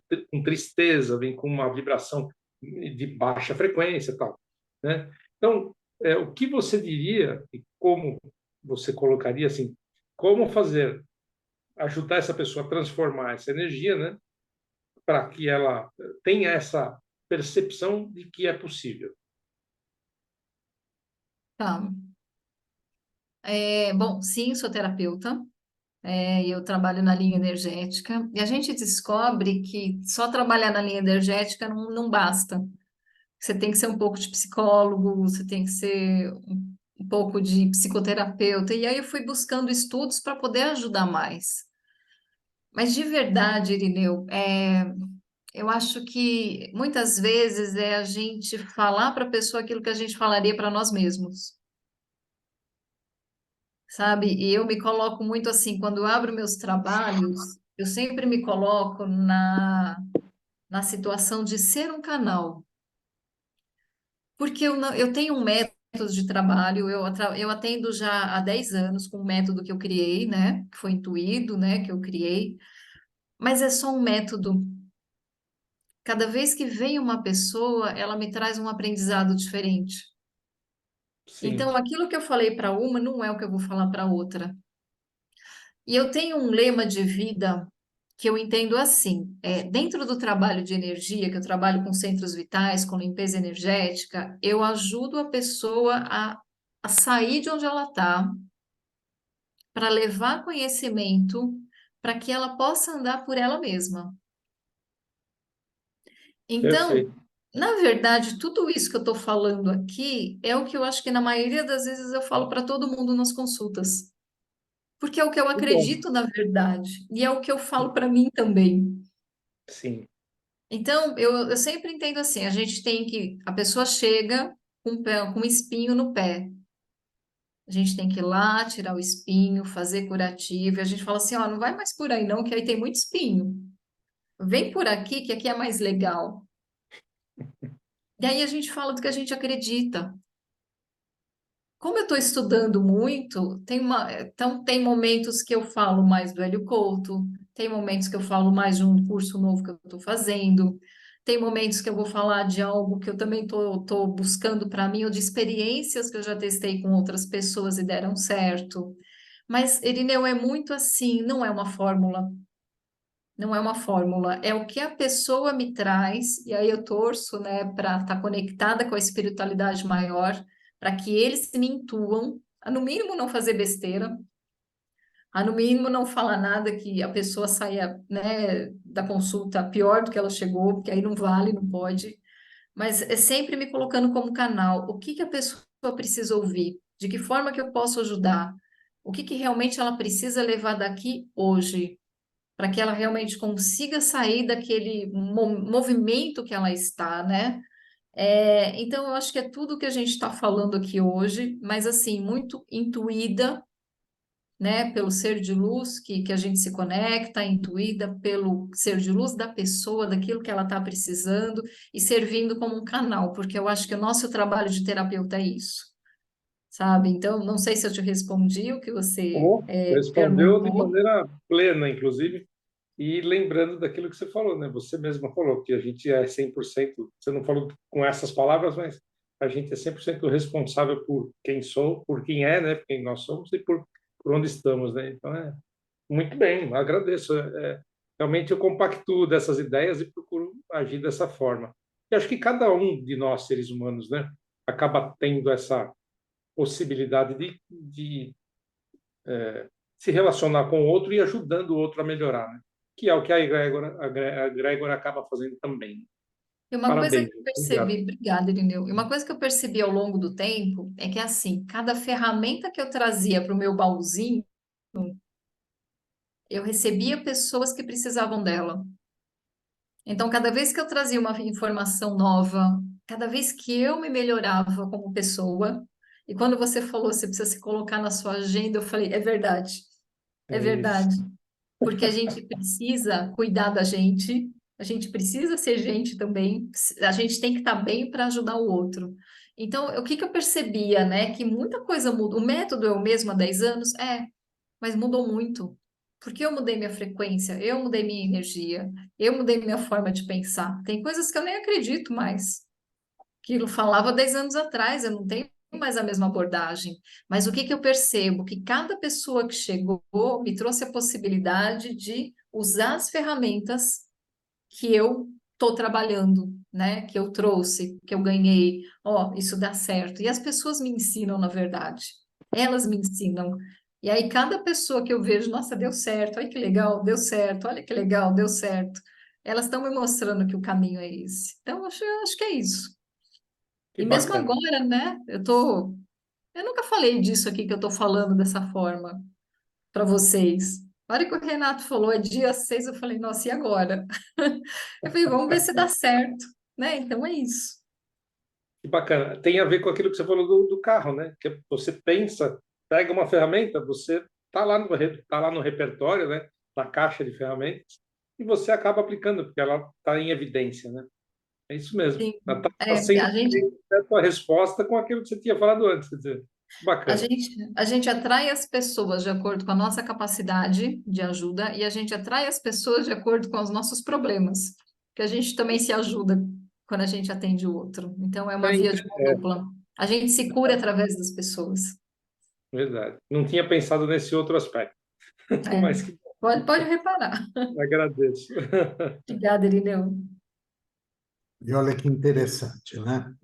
tristeza, vem com uma vibração de baixa frequência e tal, né? Então, o que você diria e como você colocaria assim, como fazer, ajudar essa pessoa a transformar essa energia, né? Para que ela tenha essa percepção de que é possível. Tá. Bom, sim, sou terapeuta. Eu trabalho na linha energética. E a gente descobre que só trabalhar na linha energética não basta. Você tem que ser um pouco de psicólogo, você tem que ser um pouco de psicoterapeuta. E aí eu fui buscando estudos para poder ajudar mais. Mas de verdade, Irineu, eu acho que muitas vezes é a gente falar para a pessoa aquilo que a gente falaria para nós mesmos, sabe? E eu me coloco muito assim, quando eu abro meus trabalhos, eu sempre me coloco na situação de ser um canal. Porque eu tenho um método de trabalho, eu atendo já há 10 anos com um método que eu criei, né? Que foi intuído, né? Que eu criei, mas é só um método. Cada vez que vem uma pessoa, ela me traz um aprendizado diferente. Sim, Então, aquilo que eu falei para uma não é o que eu vou falar para outra. E eu tenho um lema de vida que eu entendo assim: dentro do trabalho de energia, que eu trabalho com centros vitais, com limpeza energética, eu ajudo a pessoa a sair de onde ela está, para levar conhecimento, para que ela possa andar por ela mesma. Então, perfeito. na verdade, tudo isso que eu estou falando aqui é o que eu acho que na maioria das vezes eu falo para todo mundo nas consultas, porque é o que eu Que bom. acredito na verdade, e é o que eu falo para mim também. Sim, Então, eu sempre entendo assim, a pessoa chega com um espinho no pé. A gente tem que ir lá, tirar o espinho, fazer curativo, e a gente fala assim, ó, não vai mais por aí não, que aí tem muito espinho. Vem por aqui, que aqui é mais legal. E aí a gente fala do que a gente acredita. Como eu estou estudando muito, então tem momentos que eu falo mais do Hélio Couto, tem momentos que eu falo mais de um curso novo que eu estou fazendo, tem momentos que eu vou falar de algo que eu também estou buscando para mim, ou de experiências que eu já testei com outras pessoas e deram certo. Mas, Irineu, é muito assim, não é uma fórmula. Não é uma fórmula, é o que a pessoa me traz, e aí eu torço, né, para estar conectada com a espiritualidade maior, para que eles me intuam, a no mínimo não fazer besteira, a no mínimo não falar nada que a pessoa saia, né, da consulta pior do que ela chegou, porque aí não vale, não pode, mas é sempre me colocando como canal, o que que a pessoa precisa ouvir, de que forma que eu posso ajudar, o que que realmente ela precisa levar daqui hoje para que ela realmente consiga sair daquele movimento que ela está, né? Então, eu acho que é tudo que a gente está falando aqui hoje, mas assim, muito intuída, né, pelo ser de luz que a gente se conecta, intuída pelo ser de luz da pessoa, daquilo que ela está precisando e servindo como um canal, porque eu acho que o nosso trabalho de terapeuta é isso, sabe? Então, não sei se eu te respondi o que você Respondeu de perguntou. maneira plena, inclusive, e lembrando daquilo que você falou, né? Você mesma falou que a gente é 100%, você não falou com essas palavras, mas a gente é 100% responsável por quem sou, por quem é, né? Por quem nós somos e por onde estamos, né? Então, muito bem, agradeço. Realmente eu compactuo dessas ideias e procuro agir dessa forma. E acho que cada um de nós, seres humanos, né? Acaba tendo essa possibilidade de se relacionar com o outro e ajudando o outro a melhorar, né? Que é o que a egrégora acaba fazendo também. E uma coisa Parabéns, que eu obrigado. percebi, obrigada, Irineu. E uma coisa que eu percebi ao longo do tempo é que, assim, cada ferramenta que eu trazia para o meu baúzinho, eu recebia pessoas que precisavam dela. Então, cada vez que eu trazia uma informação nova, cada vez que eu me melhorava como pessoa, e quando você falou, você precisa se colocar na sua agenda, eu falei, é É isso. verdade. Porque a gente precisa cuidar da gente, a gente precisa ser gente também, a gente tem que estar bem para ajudar o outro. Então, o que que eu percebia, né? Que muita coisa muda. O método é o mesmo há 10 anos? É, mas mudou muito. Porque eu mudei minha frequência, eu mudei minha energia, eu mudei minha forma de pensar. Tem coisas que eu nem acredito mais. Que eu falava 10 anos atrás, eu não tenho mais a mesma abordagem. Mas o que que eu percebo? Que cada pessoa que chegou me trouxe a possibilidade de usar as ferramentas que eu estou trabalhando, né? Que eu trouxe, que eu ganhei. Ó, isso dá certo. E as pessoas me ensinam, na verdade. Elas me ensinam. E aí, cada pessoa que eu vejo, nossa, deu certo, olha que legal, deu certo, olha que legal, deu certo. Elas estão me mostrando que o caminho é esse. Então, acho que é isso. Que E mesmo bacana. agora, né? Eu nunca falei disso aqui que eu estou falando dessa forma para vocês. Na hora que o Renato falou, é dia 6, eu falei, nossa, e agora? Eu falei, vamos ver se dá certo, né? Então é isso. Que bacana. Tem a ver com aquilo que você falou do carro, né? Que você pensa, pega uma ferramenta, você tá lá no repertório, né? Na caixa de ferramentas, e você acaba aplicando, porque ela está em evidência, né? É isso mesmo. Sim. Ela está É, sendo a tua resposta com aquilo que você tinha falado antes. Quer dizer, bacana. a gente atrai as pessoas de acordo com a nossa capacidade de ajuda e a gente atrai as pessoas de acordo com os nossos problemas, que a gente também se ajuda quando a gente atende o outro. Então é uma via de mão É, dupla. A gente se cura através das pessoas. verdade. Não tinha pensado nesse outro aspecto, É. mas que Pode reparar. agradeço. Obrigada, Irineu. E olha que interessante, né?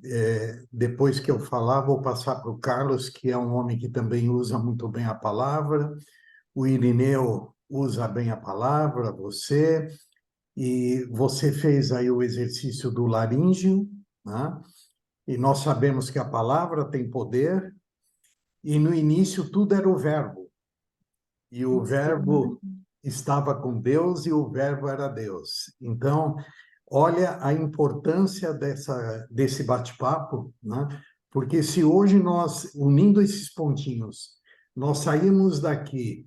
Depois que eu falar, vou passar para o Carlos, que é um homem que também usa muito bem a palavra. O Irineu usa bem a palavra, você. E você fez aí o exercício do laríngeo, né? E nós sabemos que a palavra tem poder. E no início tudo era o verbo. E o Sim. verbo estava com Deus e o verbo era Deus. Então, olha a importância desse bate-papo, né? Porque se hoje nós, unindo esses pontinhos, nós saímos daqui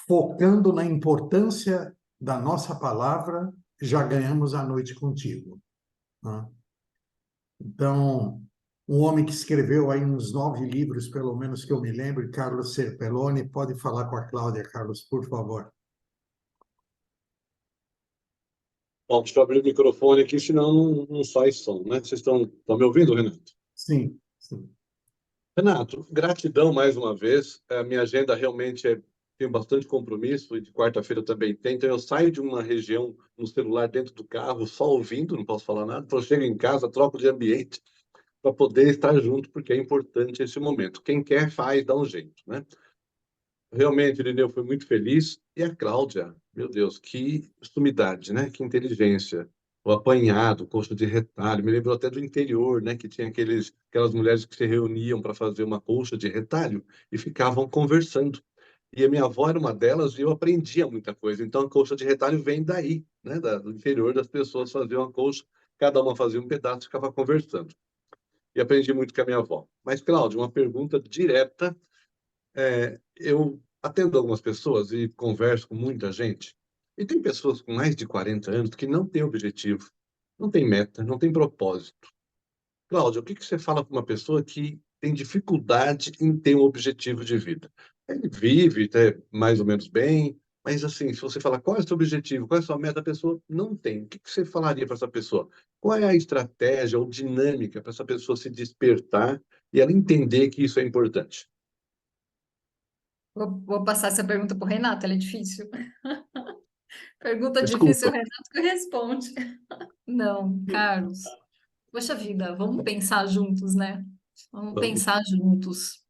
focando na importância da nossa palavra, já ganhamos a noite contigo, né? Então, um homem que escreveu aí uns 9 livros, pelo menos que eu me lembro, Carlos Serpelloni, pode falar com a Cláudia, Carlos, por favor. Bom, deixa eu abrir o microfone aqui, senão não sai som, né? Vocês estão me ouvindo, Renato? Sim, sim. Renato, gratidão mais uma vez. A minha agenda realmente tem bastante compromisso, e de quarta-feira também tem. Então, eu saio de uma região no celular dentro do carro, só ouvindo, não posso falar nada. Então, eu chego em casa, troco de ambiente para poder estar junto, porque é importante esse momento. Quem quer, faz, dá um jeito, né? Realmente, Irineu, foi muito feliz. E a Cláudia, meu Deus, que sumidade, né? Que inteligência. O apanhado, coxa de retalho. Me lembrou até do interior, né? Que tinha aquelas mulheres que se reuniam para fazer uma colcha de retalho e ficavam conversando. E a minha avó era uma delas e eu aprendia muita coisa. Então, a colcha de retalho vem daí, né? Do interior das pessoas faziam a colcha, cada uma fazia um pedaço e ficava conversando. E aprendi muito com a minha avó. Mas, Cláudia, uma pergunta direta. Eu atendo algumas pessoas e converso com muita gente, e tem pessoas com mais de 40 anos que não têm objetivo, não têm meta, não têm propósito. Cláudia, o que que você fala para uma pessoa que tem dificuldade em ter um objetivo de vida? Ele vive até mais ou menos bem, mas assim, se você falar qual é o seu objetivo, qual é a sua meta, a pessoa não tem. O que que você falaria para essa pessoa? Qual é a estratégia ou dinâmica para essa pessoa se despertar e ela entender que isso é importante? Vou passar essa pergunta para o Renato, ela é difícil. Pergunta difícil, o Desculpa. Renato que responde. Não, Carlos. Poxa vida, vamos pensar juntos, né? Vamos Vamos. pensar juntos.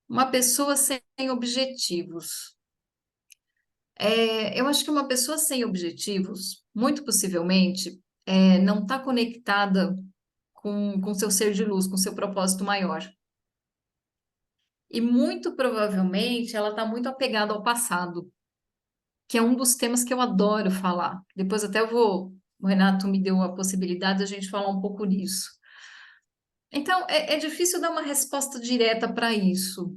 Uma pessoa sem objetivos. Eu acho que uma pessoa sem objetivos, muito possivelmente, não está conectada com seu ser de luz, com seu propósito maior. E muito provavelmente ela está muito apegada ao passado, que é um dos temas que eu adoro falar. Depois até o Renato me deu a possibilidade de a gente falar um pouco nisso. Então, é difícil dar uma resposta direta para isso,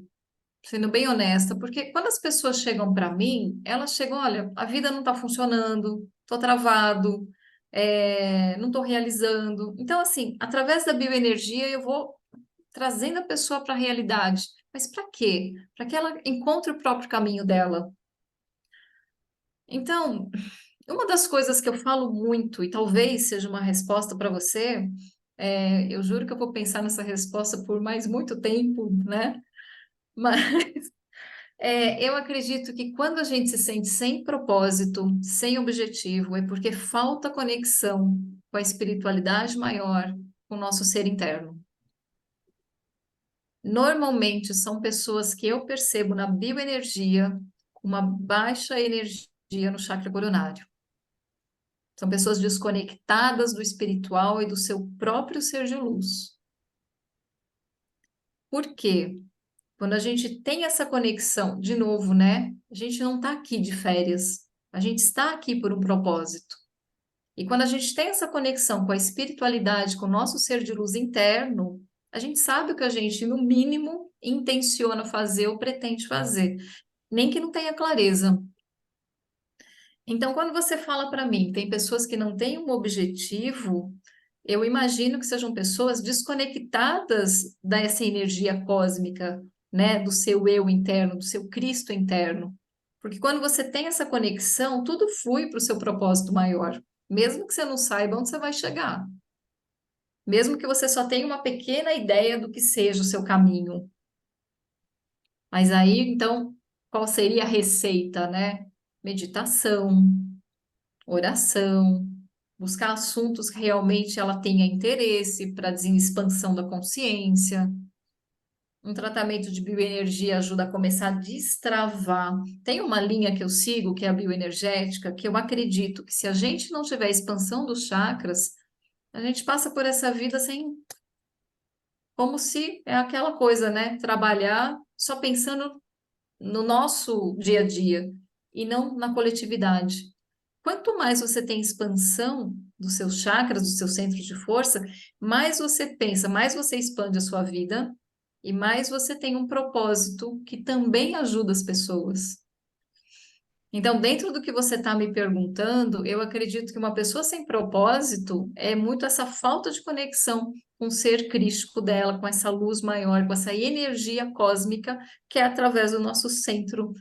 sendo bem honesta, porque quando as pessoas chegam para mim, elas chegam, olha, a vida não está funcionando, estou travado, não estou realizando. Então, assim, através da bioenergia eu vou trazendo a pessoa para a realidade. Mas para quê? Para que ela encontre o próprio caminho dela. Então, uma das coisas que eu falo muito, e talvez seja uma resposta para você, eu juro que eu vou pensar nessa resposta por mais muito tempo, né? Mas eu acredito que quando a gente se sente sem propósito, sem objetivo, é porque falta conexão com a espiritualidade maior, com o nosso ser interno. Normalmente são pessoas que eu percebo na bioenergia com uma baixa energia no chakra coronário. São pessoas desconectadas do espiritual e do seu próprio ser de luz. Por quê? Quando a gente tem essa conexão, de novo, né? A gente não está aqui de férias, a gente está aqui por um propósito. E quando a gente tem essa conexão com a espiritualidade, com o nosso ser de luz interno, a gente sabe o que a gente, no mínimo, intenciona fazer ou pretende fazer, nem que não tenha clareza. Então, quando você fala para mim, tem pessoas que não têm um objetivo, eu imagino que sejam pessoas desconectadas dessa energia cósmica, né, do seu eu interno, do seu Cristo interno. Porque quando você tem essa conexão, tudo flui para o seu propósito maior, mesmo que você não saiba onde você vai chegar. Mesmo que você só tenha uma pequena ideia do que seja o seu caminho. Mas aí, então, qual seria a receita, né? Meditação, oração, buscar assuntos que realmente ela tenha interesse para expansão da consciência. Um tratamento de bioenergia ajuda a começar a destravar. Tem uma linha que eu sigo, que é a bioenergética, que eu acredito que se a gente não tiver expansão dos chakras, a gente passa por essa vida sem... Como se é aquela coisa, né? Trabalhar só pensando no nosso dia a dia e não na coletividade. Quanto mais você tem expansão dos seus chakras, dos seus centros de força, mais você pensa, mais você expande a sua vida e mais você tem um propósito que também ajuda as pessoas. Então, dentro do que você está me perguntando, eu acredito que uma pessoa sem propósito é muito essa falta de conexão com o ser crístico dela, com essa luz maior, com essa energia cósmica que é através do nosso centro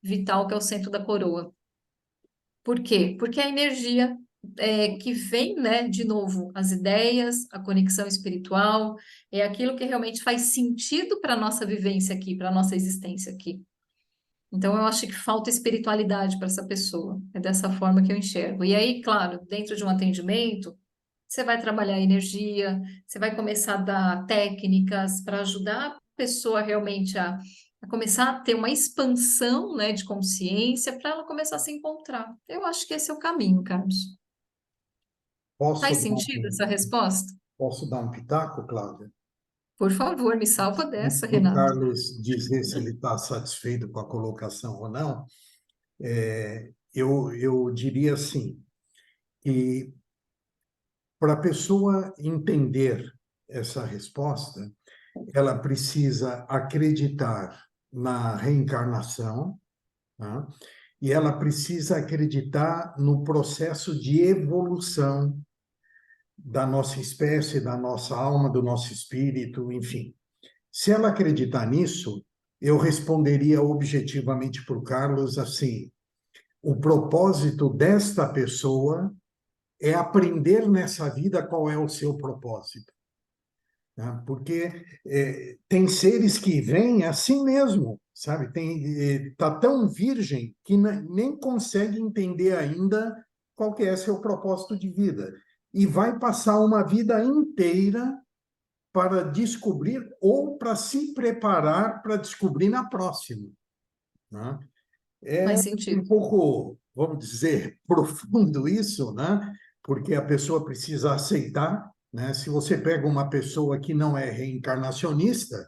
vital, que é o centro da coroa. Por quê? Porque a energia que vem, né, de novo, as ideias, a conexão espiritual, é aquilo que realmente faz sentido para a nossa vivência aqui, para a nossa existência aqui. Então, eu acho que falta espiritualidade para essa pessoa. É dessa forma que eu enxergo. E aí, claro, dentro de um atendimento, você vai trabalhar a energia, você vai começar a dar técnicas para ajudar a pessoa realmente a começar a ter uma expansão, né, de consciência para ela começar a se encontrar. Eu acho que esse é o caminho, Carlos. Posso Faz dar sentido essa resposta? posso dar um pitaco, Cláudia? Por favor, me salva dessa, Do Renato. Carlos dizer se ele está satisfeito com a colocação ou não, eu diria assim, que para a pessoa entender essa resposta, ela precisa acreditar na reencarnação, tá? E ela precisa acreditar no processo de evolução da nossa espécie, da nossa alma, do nosso espírito, enfim. Se ela acreditar nisso, eu responderia objetivamente para o Carlos assim: o propósito desta pessoa é aprender nessa vida qual é o seu propósito. Né? Porque tem seres que vêm assim mesmo, sabe? Tá tão virgem que nem consegue entender ainda qual que é seu propósito de vida. E vai passar uma vida inteira para descobrir ou para se preparar para descobrir na próxima. Né? É Faz um sentido. pouco, vamos dizer, profundo isso, né? Porque a pessoa precisa aceitar, né? Se você pega uma pessoa que não é reencarnacionista,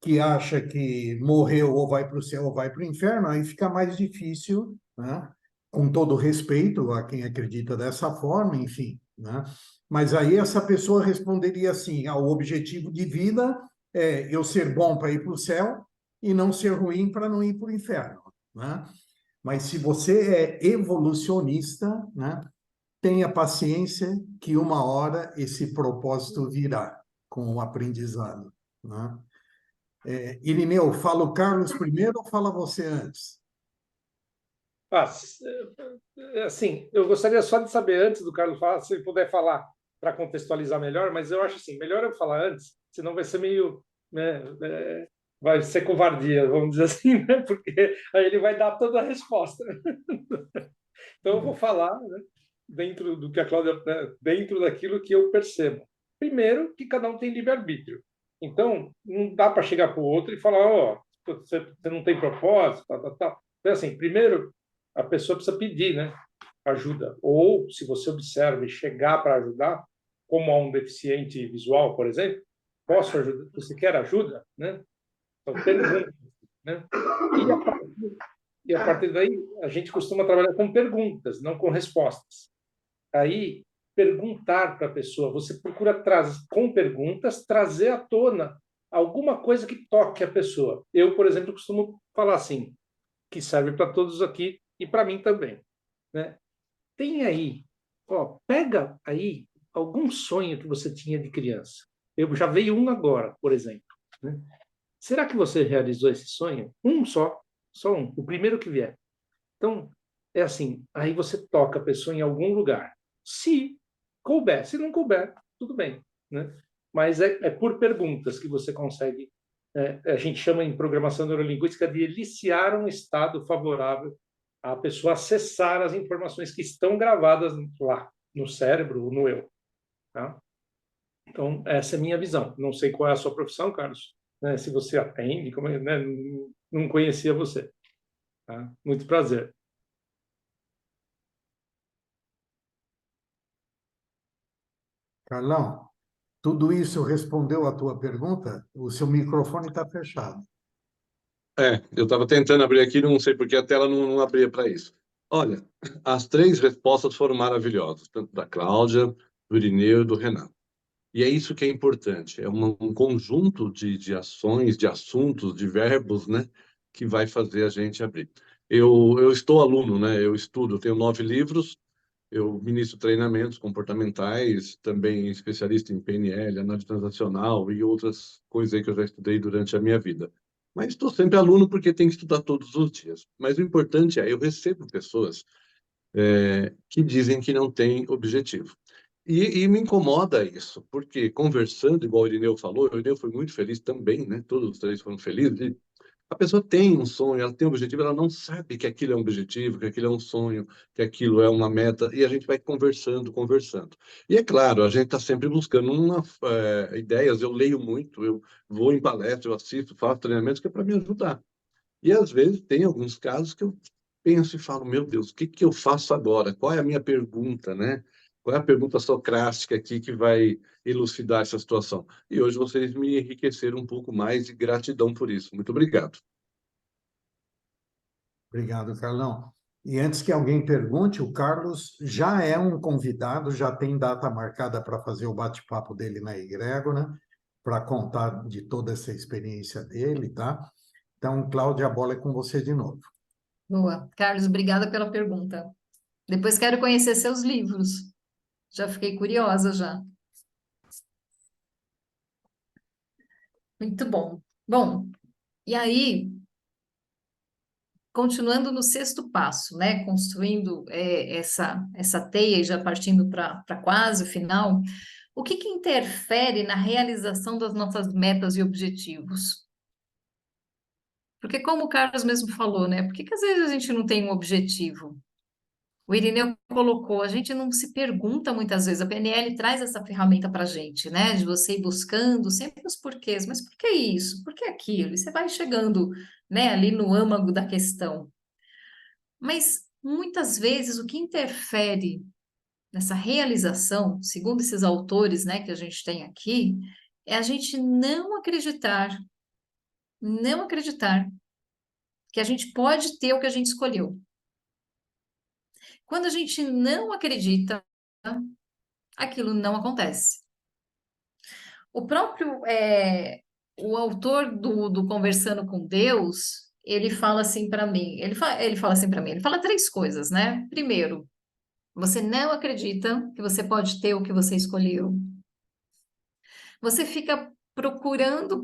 que acha que morreu ou vai para o céu ou vai para o inferno, aí fica mais difícil, né? Com todo respeito a quem acredita dessa forma, enfim, né? Mas aí essa pessoa responderia assim: o objetivo de vida é eu ser bom para ir para o céu e não ser ruim para não ir para o inferno, né? Mas se você é evolucionista, né? tenha paciência que uma hora esse propósito virá com o aprendizado, né? Irineu, fala o Carlos primeiro ou fala você antes? Assim, eu gostaria só de saber antes do Carlos falar, se ele puder falar para contextualizar melhor, mas eu acho assim, melhor eu falar antes, senão vai ser meio, né, vai ser covardia, vamos dizer assim, né? Porque aí ele vai dar toda a resposta. Então eu vou falar, né, dentro do que a Cláudia, né, dentro daquilo que eu percebo. Primeiro, que cada um tem livre-arbítrio. Então, não dá para chegar para o outro e falar, ó, você não tem propósito, tal, tal, tal. Então, assim, primeiro, a pessoa precisa pedir, né, ajuda. Ou, se você observa e chegar para ajudar, como a um deficiente visual, por exemplo, posso ajudar? Você quer ajuda? Né? Então, pergunta. Né? E a partir daí, a gente costuma trabalhar com perguntas, não com respostas. Aí, perguntar para a pessoa, você procura com perguntas trazer à tona alguma coisa que toque a pessoa. Eu, por exemplo, costumo falar assim, que serve para todos aqui e para mim também, né? Tem aí, ó, pega aí algum sonho que você tinha de criança. Eu já veio um agora, por exemplo, né? Será que você realizou esse sonho? Um só um, o primeiro que vier. Então, é assim, aí você toca a pessoa em algum lugar. Se couber, se não couber, tudo bem, né? Mas é por perguntas que você consegue, a gente chama em programação neurolinguística de eliciar um estado favorável à pessoa acessar as informações que estão gravadas lá, no cérebro ou no eu, tá? Então, essa é a minha visão. Não sei qual é a sua profissão, Carlos, né? Se você atende, como, né? Não conhecia você, tá? Muito prazer. Carlão, tudo isso respondeu à tua pergunta? O seu microfone está fechado. Eu estava tentando abrir aqui, não sei porque a tela não abria para isso. Olha, as três respostas foram maravilhosas, tanto da Cláudia, do Irineu e do Renato. E é isso que é importante, é um conjunto de ações, de assuntos, de verbos, né, que vai fazer a gente abrir. Eu estou aluno, né, eu estudo, eu tenho 9 livros, eu ministro treinamentos comportamentais, também especialista em PNL, análise transacional e outras coisas aí que eu já estudei durante a minha vida. Mas estou sempre aluno porque tenho que estudar todos os dias. Mas o importante é, eu recebo pessoas que dizem que não têm objetivo. E me incomoda isso, porque conversando, igual o Irineu falou, o Irineu foi muito feliz também, né? Todos os três foram felizes. E a pessoa tem um sonho, ela tem um objetivo, ela não sabe que aquilo é um objetivo, que aquilo é um sonho, que aquilo é uma meta, e a gente vai conversando, conversando. E é claro, a gente está sempre buscando ideias, eu leio muito, eu vou em palestra, eu assisto, faço treinamentos que é para me ajudar. E às vezes tem alguns casos que eu penso e falo, meu Deus, o que que eu faço agora? Qual é a minha pergunta, né? Qual é a pergunta socrática aqui que vai elucidar essa situação? E hoje vocês me enriqueceram um pouco mais e gratidão por isso. Muito obrigado. Obrigado, Carlão. E antes que alguém pergunte, o Carlos já é um convidado, já tem data marcada para fazer o bate-papo dele na Egrégora, para contar de toda essa experiência dele, tá? Então, Cláudia, a bola é com você de novo. Boa. Carlos, obrigada pela pergunta. Depois quero conhecer seus livros. Já fiquei curiosa já. Muito bom. Bom, e aí, continuando no sexto passo, né? Construindo essa teia e já partindo para quase o final, o que que interfere na realização das nossas metas e objetivos? Porque como o Carlos mesmo falou, né? Por que que às vezes a gente não tem um objetivo? O Irineu colocou, a gente não se pergunta muitas vezes, a PNL traz essa ferramenta para a gente, né? De você ir buscando sempre os porquês, mas por que isso? Por que aquilo? E você vai chegando, né, ali no âmago da questão. Mas muitas vezes o que interfere nessa realização, segundo esses autores, né, que a gente tem aqui, é a gente não acreditar que a gente pode ter o que a gente escolheu. Quando a gente não acredita, aquilo não acontece. O próprio, o autor do Conversando com Deus, ele fala assim para mim, ele fala assim para mim, ele fala três coisas, né? Primeiro, Você não acredita que você pode ter o que você escolheu. Você fica procurando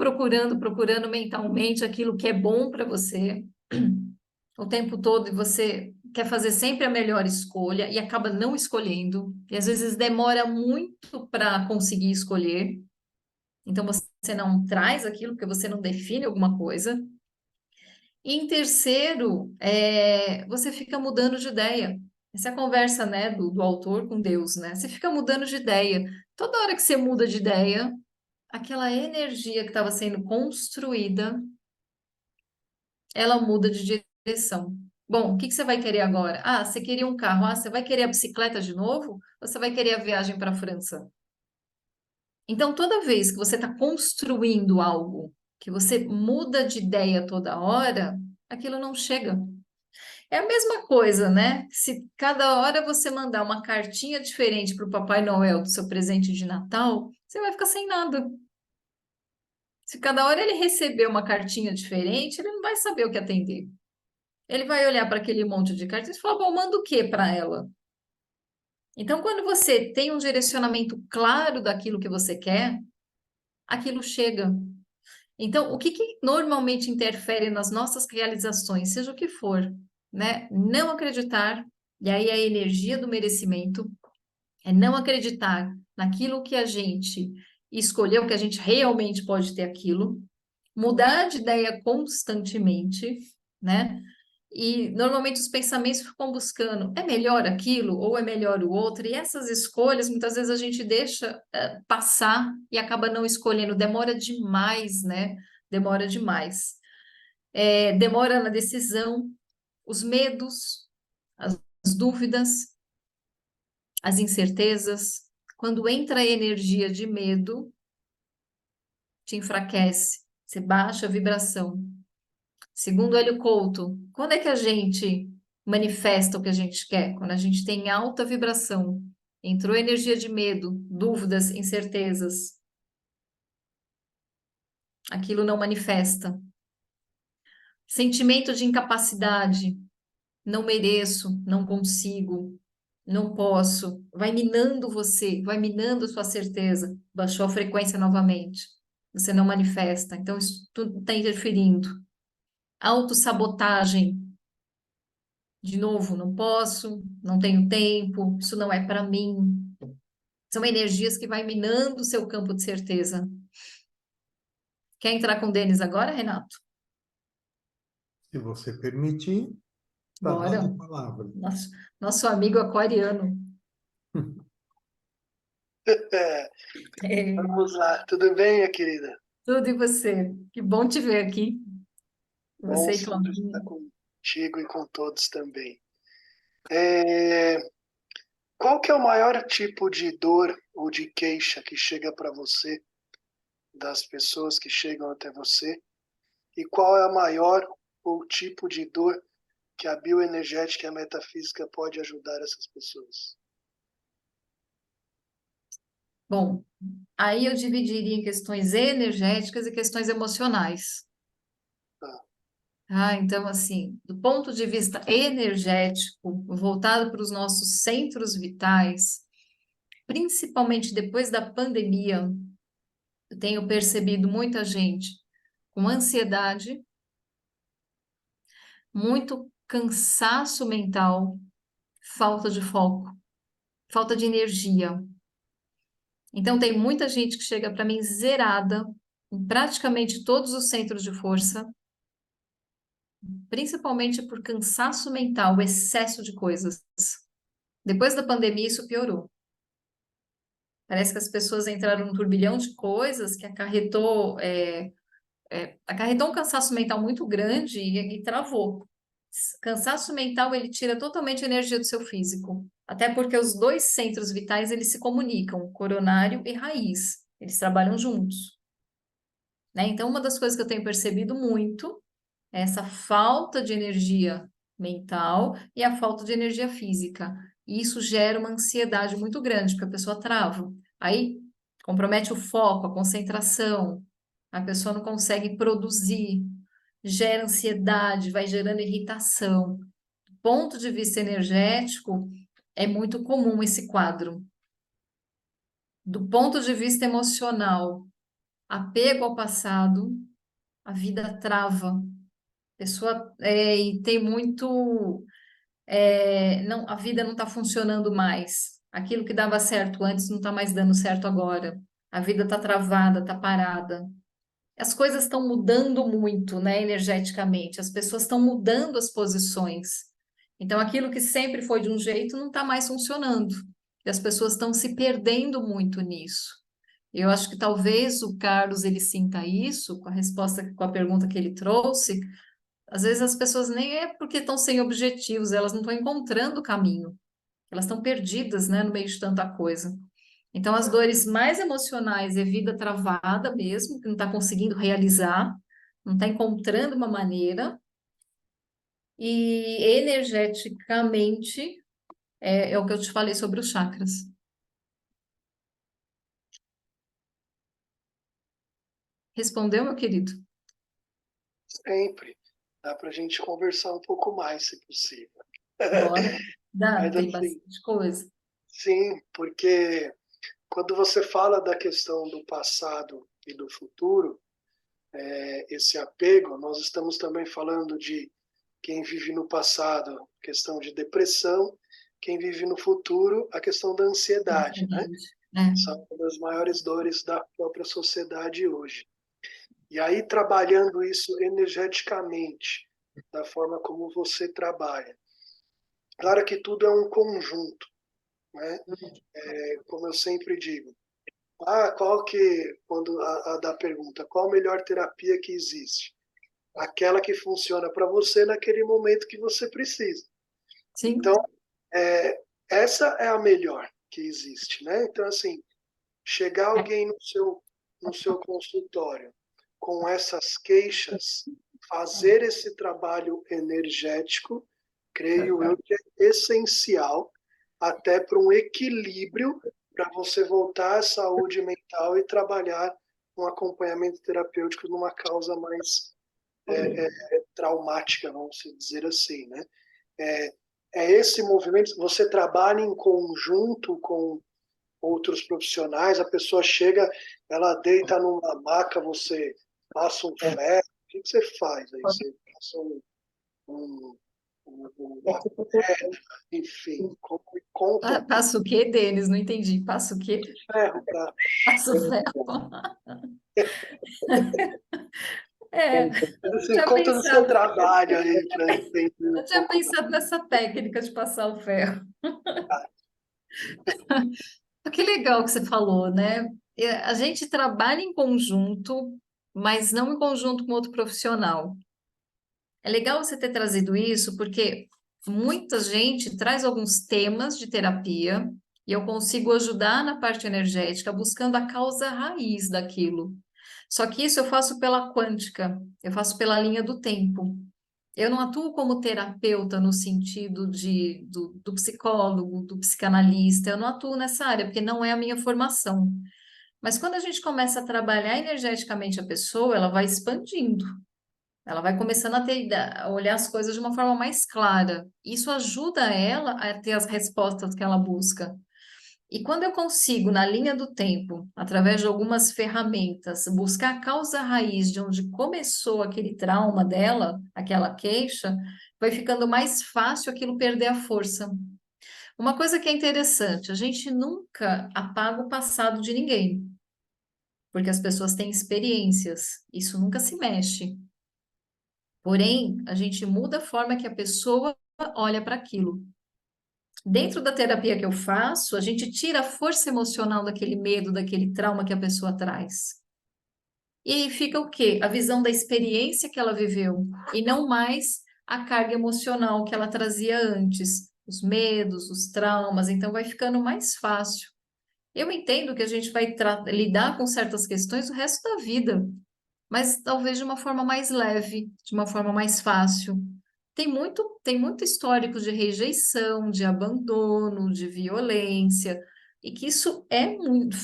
mentalmente aquilo que é bom para você o tempo todo e você quer fazer sempre a melhor escolha e acaba não escolhendo. E às vezes demora muito para conseguir escolher. Então você não traz aquilo porque você não define alguma coisa. E em terceiro, você fica mudando de ideia. Essa é a conversa, né, do autor com Deus, né? Você fica mudando de ideia. Toda hora que você muda de ideia, aquela energia que estava sendo construída, ela muda de direção. Bom, o que que você vai querer agora? Ah, você queria um carro. Ah, você vai querer a bicicleta de novo? Ou você vai querer a viagem para a França? Então, toda vez que você está construindo algo, que você muda de ideia toda hora, aquilo não chega. É a mesma coisa, né? Se cada hora você mandar uma cartinha diferente para o Papai Noel do seu presente de Natal, você vai ficar sem nada. Se cada hora ele receber uma cartinha diferente, ele não vai saber o que atender. Ele vai olhar para aquele monte de cartinhas e falar, bom, manda o que para ela? Então, quando você tem um direcionamento claro daquilo que você quer, aquilo chega. Então, o que que normalmente interfere nas nossas realizações, seja o que for, né? Não acreditar, e aí a energia do merecimento é não acreditar naquilo que a gente escolheu, que a gente realmente pode ter aquilo, mudar de ideia constantemente, né? E normalmente os pensamentos ficam buscando, é melhor aquilo ou é melhor o outro? E essas escolhas, muitas vezes a gente deixa passar e acaba não escolhendo. Demora demais, né? Demora demais. Demora na decisão, os medos, as dúvidas, as incertezas. Quando entra a energia de medo, te enfraquece, você baixa a vibração. Segundo Hélio Couto, quando é que a gente manifesta o que a gente quer? Quando a gente tem alta vibração. Entrou energia de medo, dúvidas, incertezas. Aquilo não manifesta. Sentimento de incapacidade. Não mereço, não consigo, não posso. Vai minando você, vai minando sua certeza. Baixou a frequência novamente. Você não manifesta. Então, isso tudo está interferindo. Autossabotagem. De novo, não posso, não tenho tempo, isso não é para mim. São energias que vai minando o seu campo de certeza. Quer entrar com o Denis agora, Renato? Se você permitir, está dada Bora. a palavra. Nosso amigo aquariano. É, Vamos lá, tudo bem, minha querida? tudo e você. Que bom te ver aqui. Bom Você e sempre estar Claudinha. contigo e com todos também. É, Qual que é o maior tipo de dor ou de queixa que chega para você, das pessoas que chegam até você? E qual é a maior ou tipo de dor que a bioenergética e a metafísica pode ajudar essas pessoas? Bom, aí eu dividiria em questões energéticas e questões emocionais. Tá. Então, assim, do ponto de vista energético, voltado para os nossos centros vitais, principalmente depois da pandemia, eu tenho percebido muita gente com ansiedade, muito cansaço mental, falta de foco, falta de energia. Então, tem muita gente que chega para mim zerada em praticamente todos os centros de força, principalmente por cansaço mental, excesso de coisas. Depois da pandemia, isso piorou. Parece que as pessoas entraram num turbilhão de coisas que acarretou um cansaço mental muito grande e travou. Cansaço mental, ele tira totalmente a energia do seu físico. Até porque os dois centros vitais, eles se comunicam, coronário e raiz. Eles trabalham juntos, né? Então, uma das coisas que eu tenho percebido muito é essa falta de energia mental e a falta de energia física. E isso gera uma ansiedade muito grande, porque a pessoa trava. Aí compromete o foco, a concentração, a pessoa não consegue produzir, gera ansiedade, vai gerando irritação. Do ponto de vista energético, é muito comum esse quadro. Do ponto de vista emocional, apego ao passado, a vida trava. A pessoa e tem muito. Não, a vida não está funcionando mais. Aquilo que dava certo antes não está mais dando certo agora. A vida está travada, está parada. As coisas estão mudando muito, né, energeticamente. As pessoas estão mudando as posições. Então, aquilo que sempre foi de um jeito não está mais funcionando. E as pessoas estão se perdendo muito nisso. Eu acho que talvez o Carlos ele sinta isso com a resposta, com a pergunta que ele trouxe. Às vezes as pessoas nem é porque estão sem objetivos, elas não estão encontrando o caminho. Elas estão perdidas, né, no meio de tanta coisa. Então, as dores mais emocionais é vida travada mesmo, que não está conseguindo realizar, não está encontrando uma maneira. E energeticamente, é o que eu te falei sobre os chakras. Respondeu, meu querido? Sempre. Dá para a gente conversar um pouco mais, se possível. Bora. Dá, Mas tem assim, bastante coisa. sim, porque quando você fala da questão do passado e do futuro, esse apego, nós estamos também falando de quem vive no passado, questão de depressão, quem vive no futuro, a questão da ansiedade, né? Ansiedade. É. São uma das maiores dores da própria sociedade hoje. E aí, trabalhando isso energeticamente, da forma como você trabalha. Claro que tudo é um conjunto, né? Como eu sempre digo, qual que, quando a da pergunta, qual a melhor terapia que existe? Aquela que funciona para você naquele momento que você precisa. Sim. Então, essa é a melhor que existe, né? Então, assim, chegar alguém no seu consultório com essas queixas, fazer esse trabalho energético, creio eu que é essencial até para um equilíbrio para você voltar à saúde mental e trabalhar um acompanhamento terapêutico numa causa mais traumática, vamos dizer assim, né? É esse movimento, você trabalha em conjunto com outros profissionais, a pessoa chega, ela deita numa maca, você passa um ferro, o que você faz? Aí você passa uma pedra, enfim, conta um Passa o quê, Denis? Não entendi. Passa o quê? ferro para... Passa o ferro. Eu Assim, tinha conta do seu pensado, trabalho aí, para entender eu um tinha pouco mais. pensado nessa técnica de passar o ferro. Que legal que você falou, né? A gente trabalha em conjunto, mas não em conjunto com outro profissional. É legal você ter trazido isso, porque muita gente traz alguns temas de terapia e eu consigo ajudar na parte energética, buscando a causa raiz daquilo. Só que isso eu faço pela quântica, eu faço pela linha do tempo. Eu não atuo como terapeuta no sentido do psicólogo, do psicanalista, eu não atuo nessa área, porque não é a minha formação. Mas quando a gente começa a trabalhar energeticamente a pessoa, ela vai expandindo, ela vai começando a olhar as coisas de uma forma mais clara. Isso ajuda ela a ter as respostas que ela busca. E quando eu consigo, na linha do tempo, através de algumas ferramentas, buscar a causa raiz de onde começou aquele trauma dela, aquela queixa, vai ficando mais fácil aquilo perder a força. Uma coisa que é interessante, a gente nunca apaga o passado de ninguém, porque as pessoas têm experiências, isso nunca se mexe. Porém, a gente muda a forma que a pessoa olha para aquilo. Dentro da terapia que eu faço, a gente tira a força emocional daquele medo, daquele trauma que a pessoa traz. E fica o quê? A visão da experiência que ela viveu, e não mais a carga emocional que ela trazia antes, os medos, os traumas, então vai ficando mais fácil. Eu entendo que a gente vai lidar com certas questões o resto da vida, mas talvez de uma forma mais leve, de uma forma mais fácil. Tem muito histórico de rejeição, de abandono, de violência, e que isso é muito,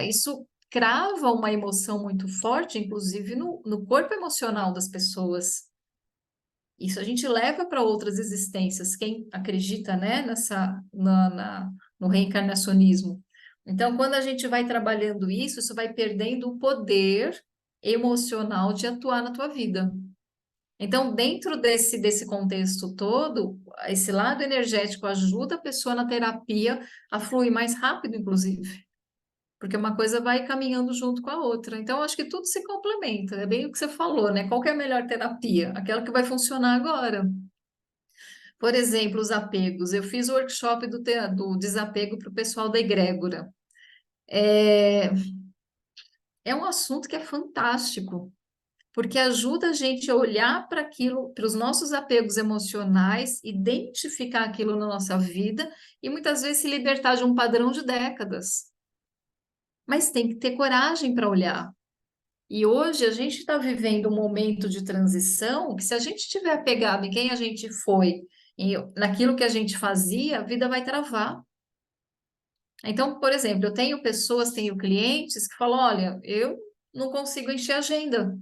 isso crava uma emoção muito forte, inclusive no corpo emocional das pessoas. Isso a gente leva para outras existências, quem acredita, né, no reencarnacionismo. Então, quando a gente vai trabalhando isso, isso vai perdendo o poder emocional de atuar na tua vida. Então, dentro desse contexto todo, esse lado energético ajuda a pessoa na terapia a fluir mais rápido, inclusive. Porque uma coisa vai caminhando junto com a outra. Então, eu acho que tudo se complementa. É bem o que você falou, né? Qual que é a melhor terapia? Aquela que vai funcionar agora. Por exemplo, os apegos. Eu fiz o workshop do desapego para o pessoal da egrégora. É um assunto que é fantástico, porque ajuda a gente a olhar para aquilo, para os nossos apegos emocionais, identificar aquilo na nossa vida e muitas vezes se libertar de um padrão de décadas. Mas tem que ter coragem para olhar. E hoje a gente está vivendo um momento de transição que, se a gente estiver apegado em quem a gente foi, naquilo que a gente fazia, a vida vai travar. Então, por exemplo, eu tenho pessoas, tenho clientes que falam: olha, eu não consigo encher agenda,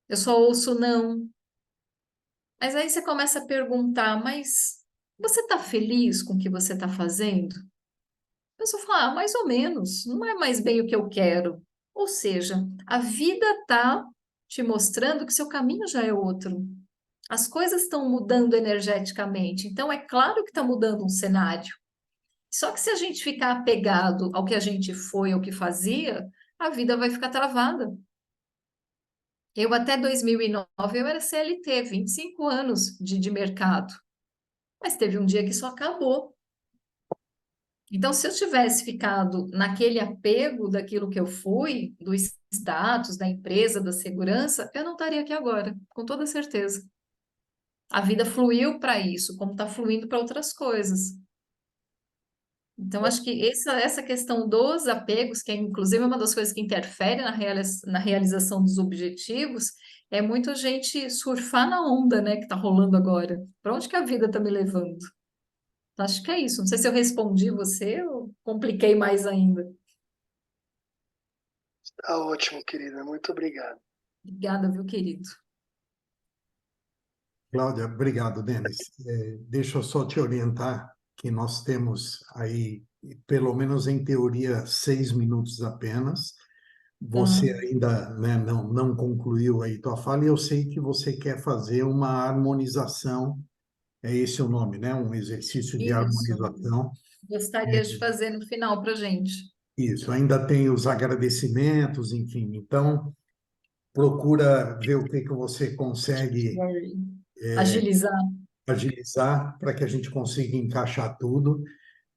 eu só ouço não. Mas aí você começa a perguntar: mas você está feliz com o que você está fazendo? A pessoa fala: mais ou menos, não é mais bem o que eu quero. Ou seja, a vida está te mostrando que seu caminho já é outro. As coisas estão mudando energeticamente, então é claro que está mudando um cenário. Só que se a gente ficar apegado ao que a gente foi, ao que fazia, a vida vai ficar travada. Eu até 2009 eu era CLT, 25 anos de mercado, mas teve um dia que isso acabou. Então, se eu tivesse ficado naquele apego daquilo que eu fui, do status, da empresa, da segurança, eu não estaria aqui agora, com toda certeza. A vida fluiu para isso, como está fluindo para outras coisas. Então, acho que essa questão dos apegos, que é inclusive uma das coisas que interfere na realização dos objetivos, é muito a gente surfar na onda, né, que está rolando agora. Para onde que a vida está me levando? Então, acho que é isso. Não sei se eu respondi você ou compliquei mais ainda. Tá ótimo, querida. Muito obrigado. Obrigada, viu, querido? Cláudia, obrigado, Denis. Deixa eu só te orientar que nós temos aí, pelo menos em teoria, 6 minutos apenas. Você Tá. ainda, né, não concluiu aí tua fala, e eu sei que você quer fazer uma harmonização, é esse o nome, né? Um exercício de Isso. harmonização. Gostaria de fazer no final para gente. Isso, ainda tem os agradecimentos, enfim. Então, procura ver o que você consegue Agilizar. agilizar para que a gente consiga encaixar tudo,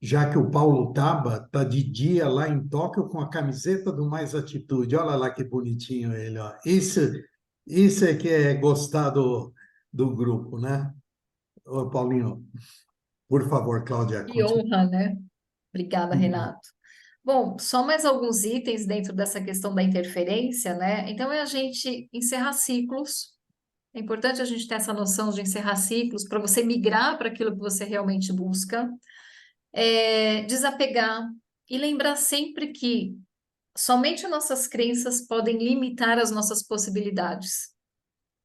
já que o Paulo Taba está de dia lá em Tóquio com a camiseta do Mais Atitude. Olha lá que bonitinho ele, ó. Isso é que é gostar do grupo, né? Ô, Paulinho, por favor, Cláudia, Que continue. honra, né? Obrigada, Renato. Bom, só mais alguns itens dentro dessa questão da interferência, né? Então, é a gente encerrar ciclos. É importante a gente ter essa noção de encerrar ciclos para você migrar para aquilo que você realmente busca. Desapegar e lembrar sempre que somente nossas crenças podem limitar as nossas possibilidades.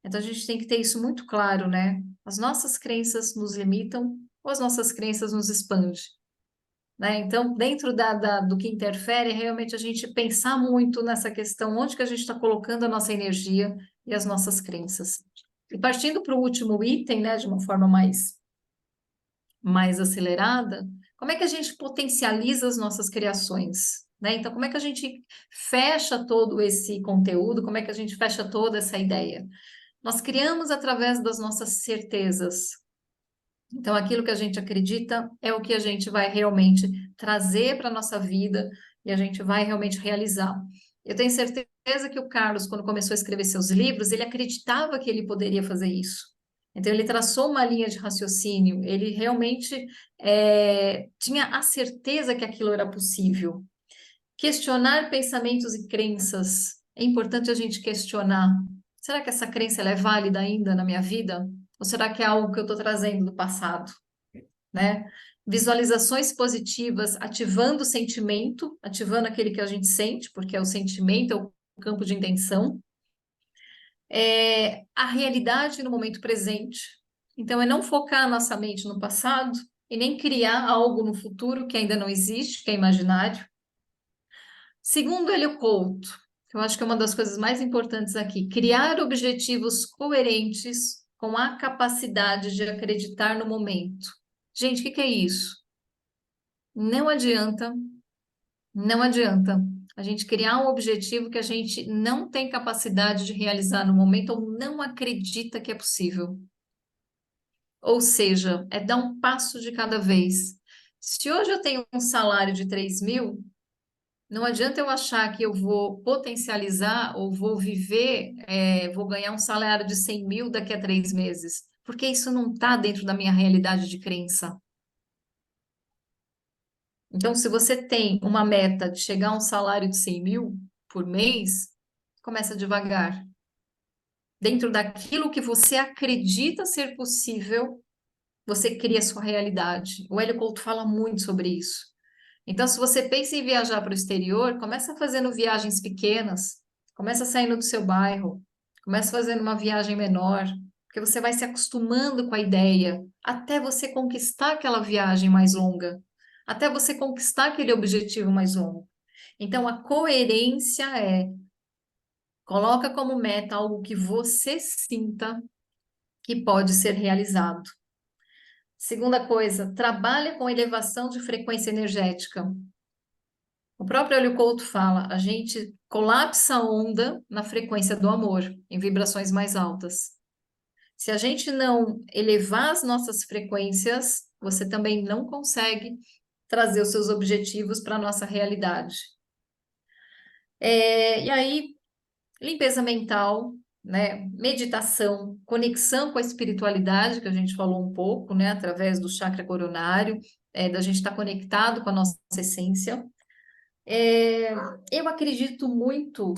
Então, a gente tem que ter isso muito claro, né? As nossas crenças nos limitam ou as nossas crenças nos expandem, né? Então, dentro do que interfere, é realmente a gente pensar muito nessa questão, onde que a gente está colocando a nossa energia e as nossas crenças. E partindo para o último item, né, de uma forma mais acelerada, como é que a gente potencializa as nossas criações, né? Então, como é que a gente fecha todo esse conteúdo, como é que a gente fecha toda essa ideia? Nós criamos através das nossas certezas. Então, aquilo que a gente acredita é o que a gente vai realmente trazer para a nossa vida e a gente vai realmente realizar. Eu tenho certeza que o Carlos, quando começou a escrever seus livros, ele acreditava que ele poderia fazer isso. Então, ele traçou uma linha de raciocínio, ele realmente tinha a certeza que aquilo era possível. Questionar pensamentos e crenças. É importante a gente questionar. Será que essa crença ela é válida ainda na minha vida? Ou será que é algo que eu estou trazendo do passado? Né? Visualizações positivas, ativando o sentimento, ativando aquele que a gente sente, porque é o sentimento, é o campo de intenção. é a realidade no momento presente. Então, é não focar a nossa mente no passado e nem criar algo no futuro que ainda não existe, que é imaginário. Segundo Hélio Couto, que eu acho que é uma das coisas mais importantes aqui, criar objetivos coerentes com a capacidade de acreditar no momento. Gente, o que é isso? Não adianta, não adianta a gente criar um objetivo que a gente não tem capacidade de realizar no momento ou não acredita que é possível. Ou seja, é dar um passo de cada vez. Se hoje eu tenho um salário de 3.000, não adianta eu achar que eu vou potencializar ou vou viver, vou ganhar um salário de 100.000 daqui a 3 meses, porque isso não está dentro da minha realidade de crença. Então, se você tem uma meta de chegar a um salário de 100.000 por mês, começa devagar. Dentro daquilo que você acredita ser possível, você cria a sua realidade. O Hélio Couto fala muito sobre isso. Então, se você pensa em viajar para o exterior, começa fazendo viagens pequenas, começa saindo do seu bairro, começa fazendo uma viagem menor, porque você vai se acostumando com a ideia, até você conquistar aquela viagem mais longa, até você conquistar aquele objetivo mais longo. Então, a coerência coloca como meta algo que você sinta que pode ser realizado. Segunda coisa, trabalha com elevação de frequência energética. O próprio Hélio Couto fala, a gente colapsa a onda na frequência do amor, em vibrações mais altas. Se a gente não elevar as nossas frequências, você também não consegue trazer os seus objetivos para a nossa realidade. E aí, limpeza mental, né? Meditação, conexão com a espiritualidade, que a gente falou um pouco, né? Através do chakra coronário, da gente estar conectado com a nossa essência. Eu acredito muito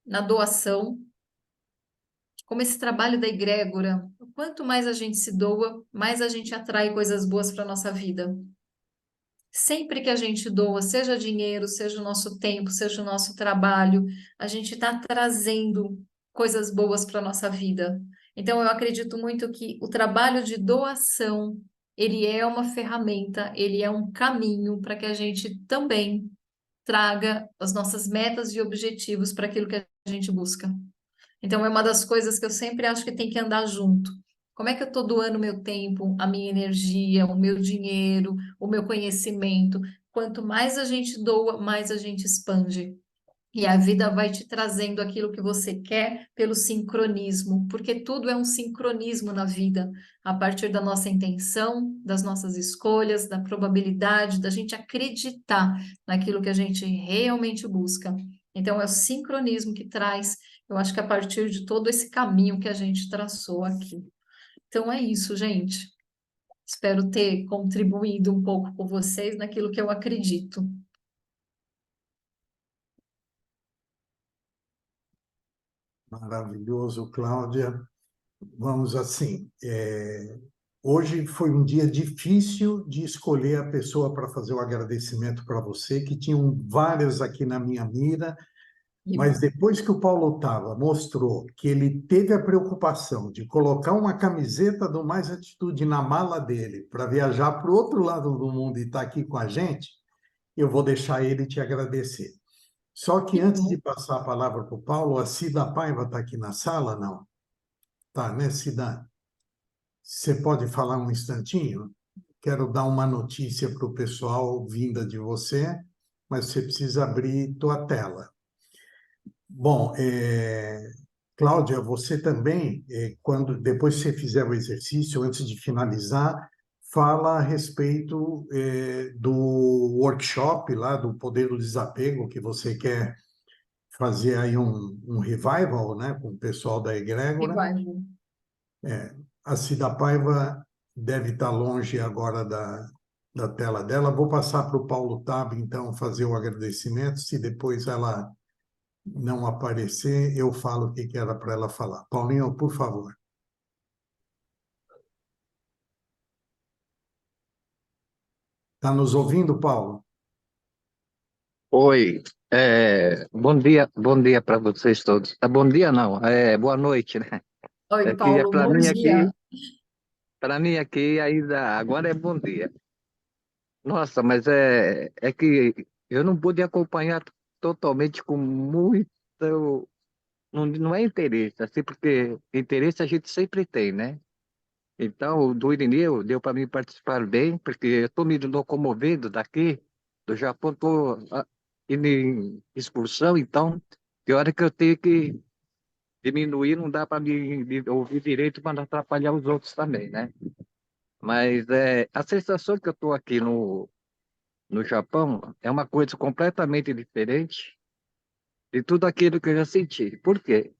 na doação, como esse trabalho da egrégora. Quanto mais a gente se doa, mais a gente atrai coisas boas para a nossa vida. Sempre que a gente doa, seja dinheiro, seja o nosso tempo, seja o nosso trabalho, a gente está trazendo coisas boas para a nossa vida. Então, eu acredito muito que o trabalho de doação, ele é uma ferramenta, ele é um caminho para que a gente também traga as nossas metas e objetivos para aquilo que a gente busca. Então, é uma das coisas que eu sempre acho que tem que andar junto. Como é que eu estou doando meu tempo, a minha energia, o meu dinheiro, o meu conhecimento? Quanto mais a gente doa, mais a gente expande. E a vida vai te trazendo aquilo que você quer pelo sincronismo, porque tudo é um sincronismo na vida, a partir da nossa intenção, das nossas escolhas, da probabilidade da gente acreditar naquilo que a gente realmente busca. Então, é o sincronismo que traz, eu acho que a partir de todo esse caminho que a gente traçou aqui. Então, é isso, gente. Espero ter contribuído um pouco com vocês naquilo que eu acredito. Maravilhoso, Cláudia. Vamos assim, hoje foi um dia difícil de escolher a pessoa para fazer o agradecimento para você, que tinham várias aqui na minha mira, mas depois que o Paulo Tava mostrou que ele teve a preocupação de colocar uma camiseta do Mais Atitude na mala dele para viajar para o outro lado do mundo e estar aqui com a gente, eu vou deixar ele te agradecer. Só que antes de passar a palavra para o Paulo, a Cida Paiva está aqui na sala, não? Tá, né, Cida? Você pode falar um instantinho? Quero dar uma notícia para o pessoal vinda de você, mas você precisa abrir tua tela. Bom, Cláudia, você também, quando depois que você fizer o exercício, antes de finalizar, fala a respeito do workshop lá, do Poder do Desapego, que você quer fazer aí um revival, né, com o pessoal da Egrégora. Revival. A Cida Paiva deve estar longe agora da tela dela. Vou passar para o Paulo Tab, então, fazer o agradecimento. Se depois ela não aparecer, eu falo o que era para ela falar. Paulinho, por favor. Está nos ouvindo, Paulo? Oi, bom dia para vocês todos. Bom dia não, boa noite, né? Oi, É que Paulo, bom dia. para mim aqui ainda agora é bom dia. Nossa, mas é que eu não pude acompanhar totalmente com muito, não é interesse, assim, porque interesse a gente sempre tem, né? Então, o do Irineu deu para mim participar bem, porque eu estou me locomovendo daqui do Japão, estou indo em excursão, então, tem hora que eu tenho que diminuir, não dá para me ouvir direito para não atrapalhar os outros também, né? Mas a sensação que eu estou aqui no Japão é uma coisa completamente diferente de tudo aquilo que eu já senti. Por quê?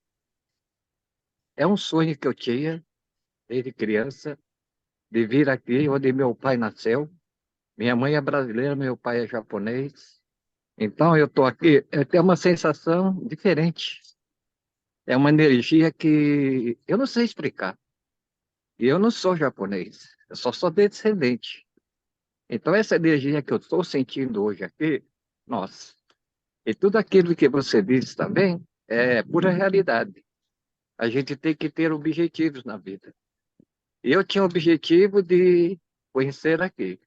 É um sonho que eu tinha desde criança, de vir aqui onde meu pai nasceu. Minha mãe é brasileira, meu pai é japonês. Então eu estou aqui, eu tenho uma sensação diferente. É uma energia que eu não sei explicar. E eu não sou japonês, eu só sou descendente. Então essa energia que eu estou sentindo hoje aqui, nossa, e tudo aquilo que você disse também é pura realidade. A gente tem que ter objetivos na vida. E eu tinha o objetivo de conhecer aqui.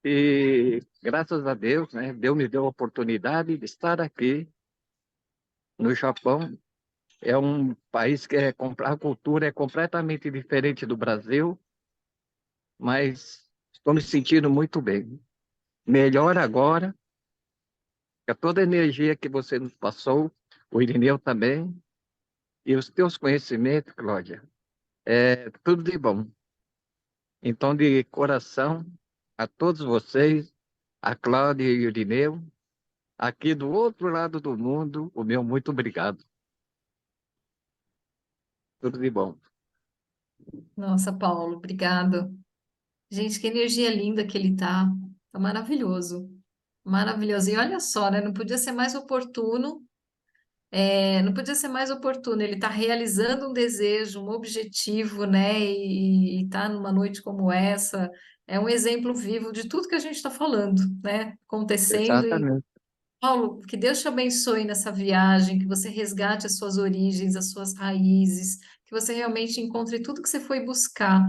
E graças a Deus, né, Deus me deu a oportunidade de estar aqui no Japão. É um país que a cultura é completamente diferente do Brasil, mas estou me sentindo muito bem. Melhor agora, que toda a energia que você nos passou, o Irineu também, e os teus conhecimentos, Cláudia, é tudo de bom. Então, de coração, a todos vocês, a Cláudia e o Irineu, aqui do outro lado do mundo, o meu muito obrigado. Tudo de bom. Nossa, Paulo, obrigado. Gente, que energia linda que ele tá. Tá maravilhoso. Maravilhoso. E olha só, né? Não podia ser mais oportuno. Não podia ser mais oportuno. Ele está realizando um desejo, um objetivo, né? E tá numa noite como essa. É um exemplo vivo de tudo que a gente está falando, né? Acontecendo. Exatamente. Paulo, que Deus te abençoe nessa viagem, que você resgate as suas origens, as suas raízes, que você realmente encontre tudo que você foi buscar,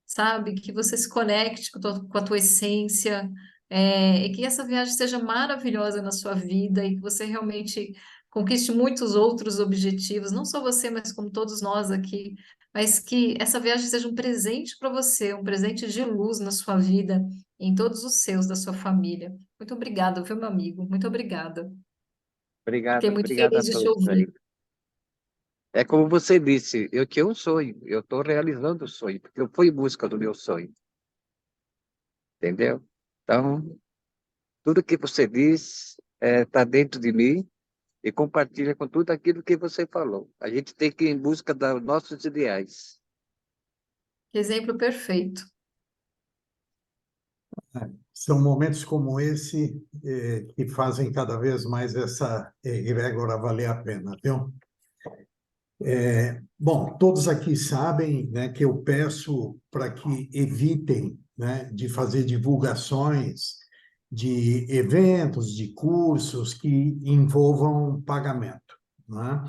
sabe? Que você se conecte com a tua essência, e que essa viagem seja maravilhosa na sua vida e que você realmente conquiste muitos outros objetivos, não só você, mas como todos nós aqui, mas que essa viagem seja um presente para você, um presente de luz na sua vida, em todos os seus, da sua família. Muito obrigada, viu, meu amigo? Muito obrigada. Fiquei Obrigado, muito obrigado a feliz de te todos ouvir. aí. É como você disse, eu tinha um sonho, eu estou realizando o sonho, porque eu fui em busca do meu sonho, entendeu? Então, tudo que você diz está dentro de mim e compartilha com tudo aquilo que você falou. A gente tem que ir em busca dos nossos ideais. Exemplo perfeito. São momentos como esse que fazem cada vez mais essa egrégora valer a pena, viu? Bom, todos aqui sabem, né, que eu peço para que evitem, né, de fazer divulgações de eventos, de cursos que envolvam pagamento, né?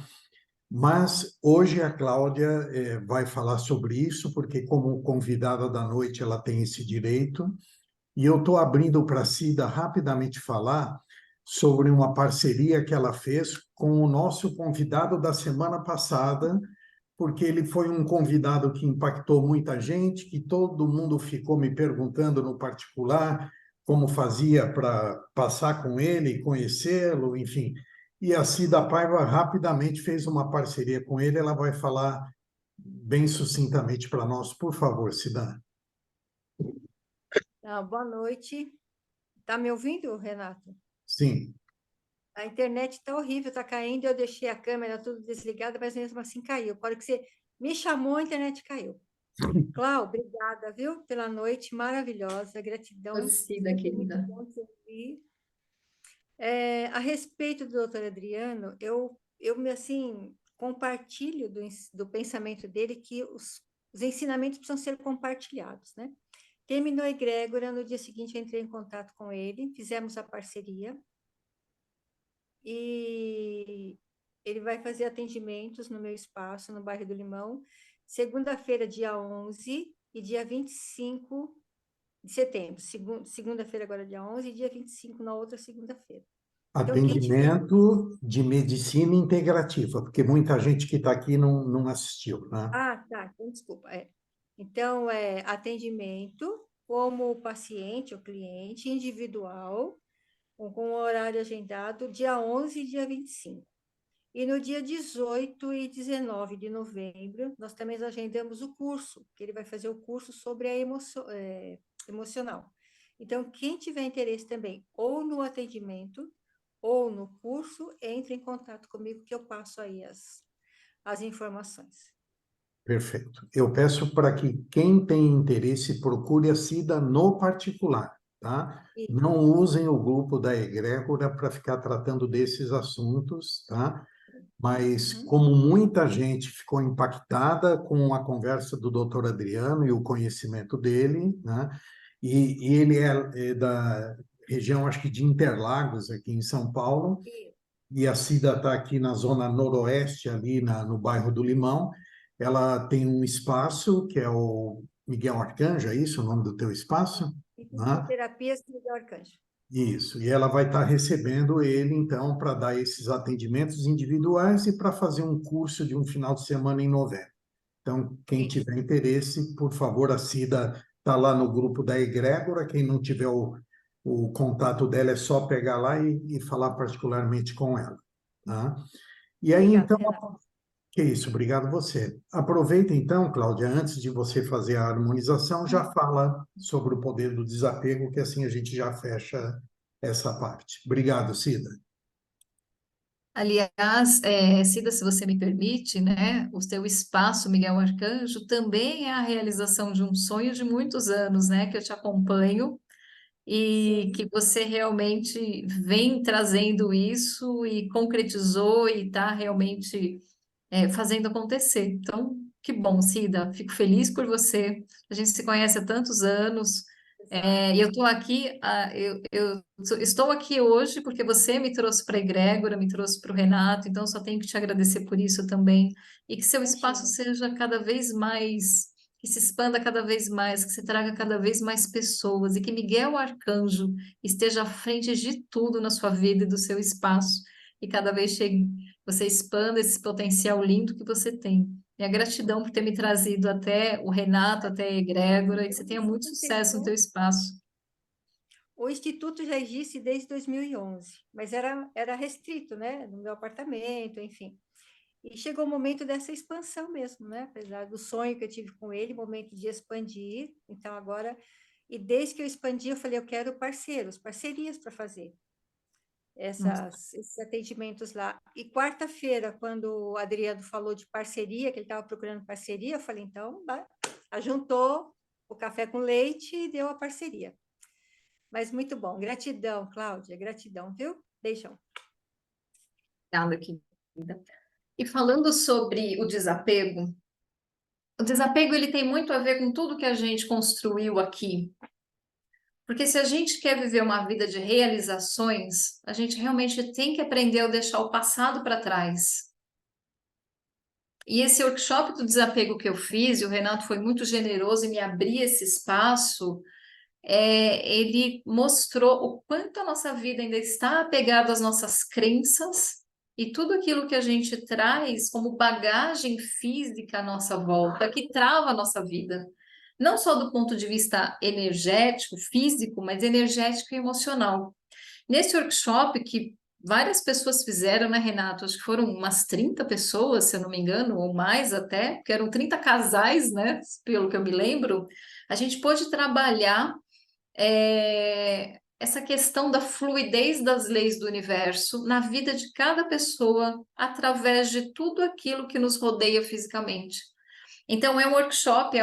Mas hoje a Cláudia vai falar sobre isso, porque como convidada da noite ela tem esse direito, e eu estou abrindo para a Cida rapidamente falar sobre uma parceria que ela fez com o nosso convidado da semana passada, porque ele foi um convidado que impactou muita gente, que todo mundo ficou me perguntando no particular como fazia para passar com ele, conhecê-lo, enfim. E a Cida Paiva rapidamente fez uma parceria com ele, ela vai falar bem sucintamente para nós. Por favor, Cida. Boa noite. Tá me ouvindo, Renato? Sim. A internet está horrível, está caindo. Eu deixei a câmera tudo desligada, mas mesmo assim caiu. Para que você me chamou, a internet caiu. Clau, obrigada, viu, pela noite maravilhosa. Gratidão. Cida, Sempre muito querida. bom te ouvir. A respeito do doutor Adriano, eu me assim compartilho do pensamento dele que os ensinamentos precisam ser compartilhados, né? Terminou a egrégora, no dia seguinte eu entrei em contato com ele, fizemos a parceria. e ele vai fazer atendimentos no meu espaço, no bairro do Limão, segunda-feira, dia 11, e dia 25 de setembro. Segunda-feira agora, dia 11, e dia 25 na outra segunda-feira. Então, quem tiver... Atendimento de medicina integrativa, porque muita gente que está aqui não assistiu, né? Ah, tá, então, desculpa. Então, é atendimento como paciente ou cliente individual, com horário agendado, dia 11 e dia 25. E no dia 18 e 19 de novembro, nós também agendamos o curso, que ele vai fazer o curso sobre a emocional. Então, quem tiver interesse também, ou no atendimento, ou no curso, entre em contato comigo, que eu passo aí as informações. Perfeito. Eu peço para que quem tem interesse procure a Cida no particular, tá? E, Não usem o grupo da egrégora para ficar tratando desses assuntos, tá? Mas como muita gente ficou impactada com a conversa do doutor Adriano e o conhecimento dele, né? E ele é da região, acho que de Interlagos, aqui em São Paulo, e a Cida está aqui na zona noroeste, ali no bairro do Limão. Ela tem um espaço que é o Miguel Arcanjo, é isso o nome do teu espaço? Né? Terapias do Arcanjo. Isso, e ela vai estar recebendo ele, então, para dar esses atendimentos individuais e para fazer um curso de um final de semana em novembro. Então, quem tiver interesse, por favor, a Cida está lá no grupo da Egrégora. Quem não tiver o contato dela, é só pegar lá e falar particularmente com ela. Tá? E aí, Obrigada, então, Renato. que isso, obrigado você. Aproveita então, Cláudia, antes de você fazer a harmonização, já fala sobre o poder do desapego, que assim a gente já fecha essa parte. Obrigado, Cida. Aliás, Cida, se você me permite, né, o seu espaço, Miguel Arcanjo, também é a realização de um sonho de muitos anos, né, que eu te acompanho e que você realmente vem trazendo isso e concretizou e está realmente fazendo acontecer. Então, que bom, Cida, fico feliz por você. A gente se conhece há tantos anos. E eu estou aqui, estou aqui hoje porque você me trouxe para a egrégora, me trouxe para o Renato, então só tenho que te agradecer por isso também. E que seu espaço seja cada vez mais, que se expanda cada vez mais, que você traga cada vez mais pessoas e que Miguel Arcanjo esteja à frente de tudo na sua vida e do seu espaço. E cada vez você expanda esse potencial lindo que você tem. Minha gratidão por ter me trazido até o Renato, até a egrégora, e que você tenha muito sucesso no teu espaço. O Instituto já existe desde 2011, mas era restrito, né? No meu apartamento, enfim. E chegou o momento dessa expansão mesmo, né? Apesar do sonho que eu tive com ele, momento de expandir. Então, agora... E desde que eu expandi, eu falei, eu quero parcerias para fazer esses atendimentos lá. E quarta-feira, quando o Adriano falou de parceria, que ele estava procurando parceria, eu falei, então, juntou o café com leite e deu a parceria. Mas muito bom. Gratidão, Cláudia. Gratidão, viu? Beijão. Obrigada, querida. E falando sobre o desapego ele tem muito a ver com tudo que a gente construiu aqui. Porque se a gente quer viver uma vida de realizações, a gente realmente tem que aprender a deixar o passado para trás. E esse workshop do desapego que eu fiz, e o Renato foi muito generoso em me abrir esse espaço, ele mostrou o quanto a nossa vida ainda está apegada às nossas crenças e tudo aquilo que a gente traz como bagagem física à nossa volta, que trava a nossa vida. Não só do ponto de vista energético, físico, mas energético e emocional. Nesse workshop que várias pessoas fizeram, né, Renato? Acho que foram umas 30 pessoas, se eu não me engano, ou mais até, porque eram 30 casais, né? Pelo que eu me lembro. A gente pôde trabalhar essa questão da fluidez das leis do universo na vida de cada pessoa através de tudo aquilo que nos rodeia fisicamente. Então, é um workshop,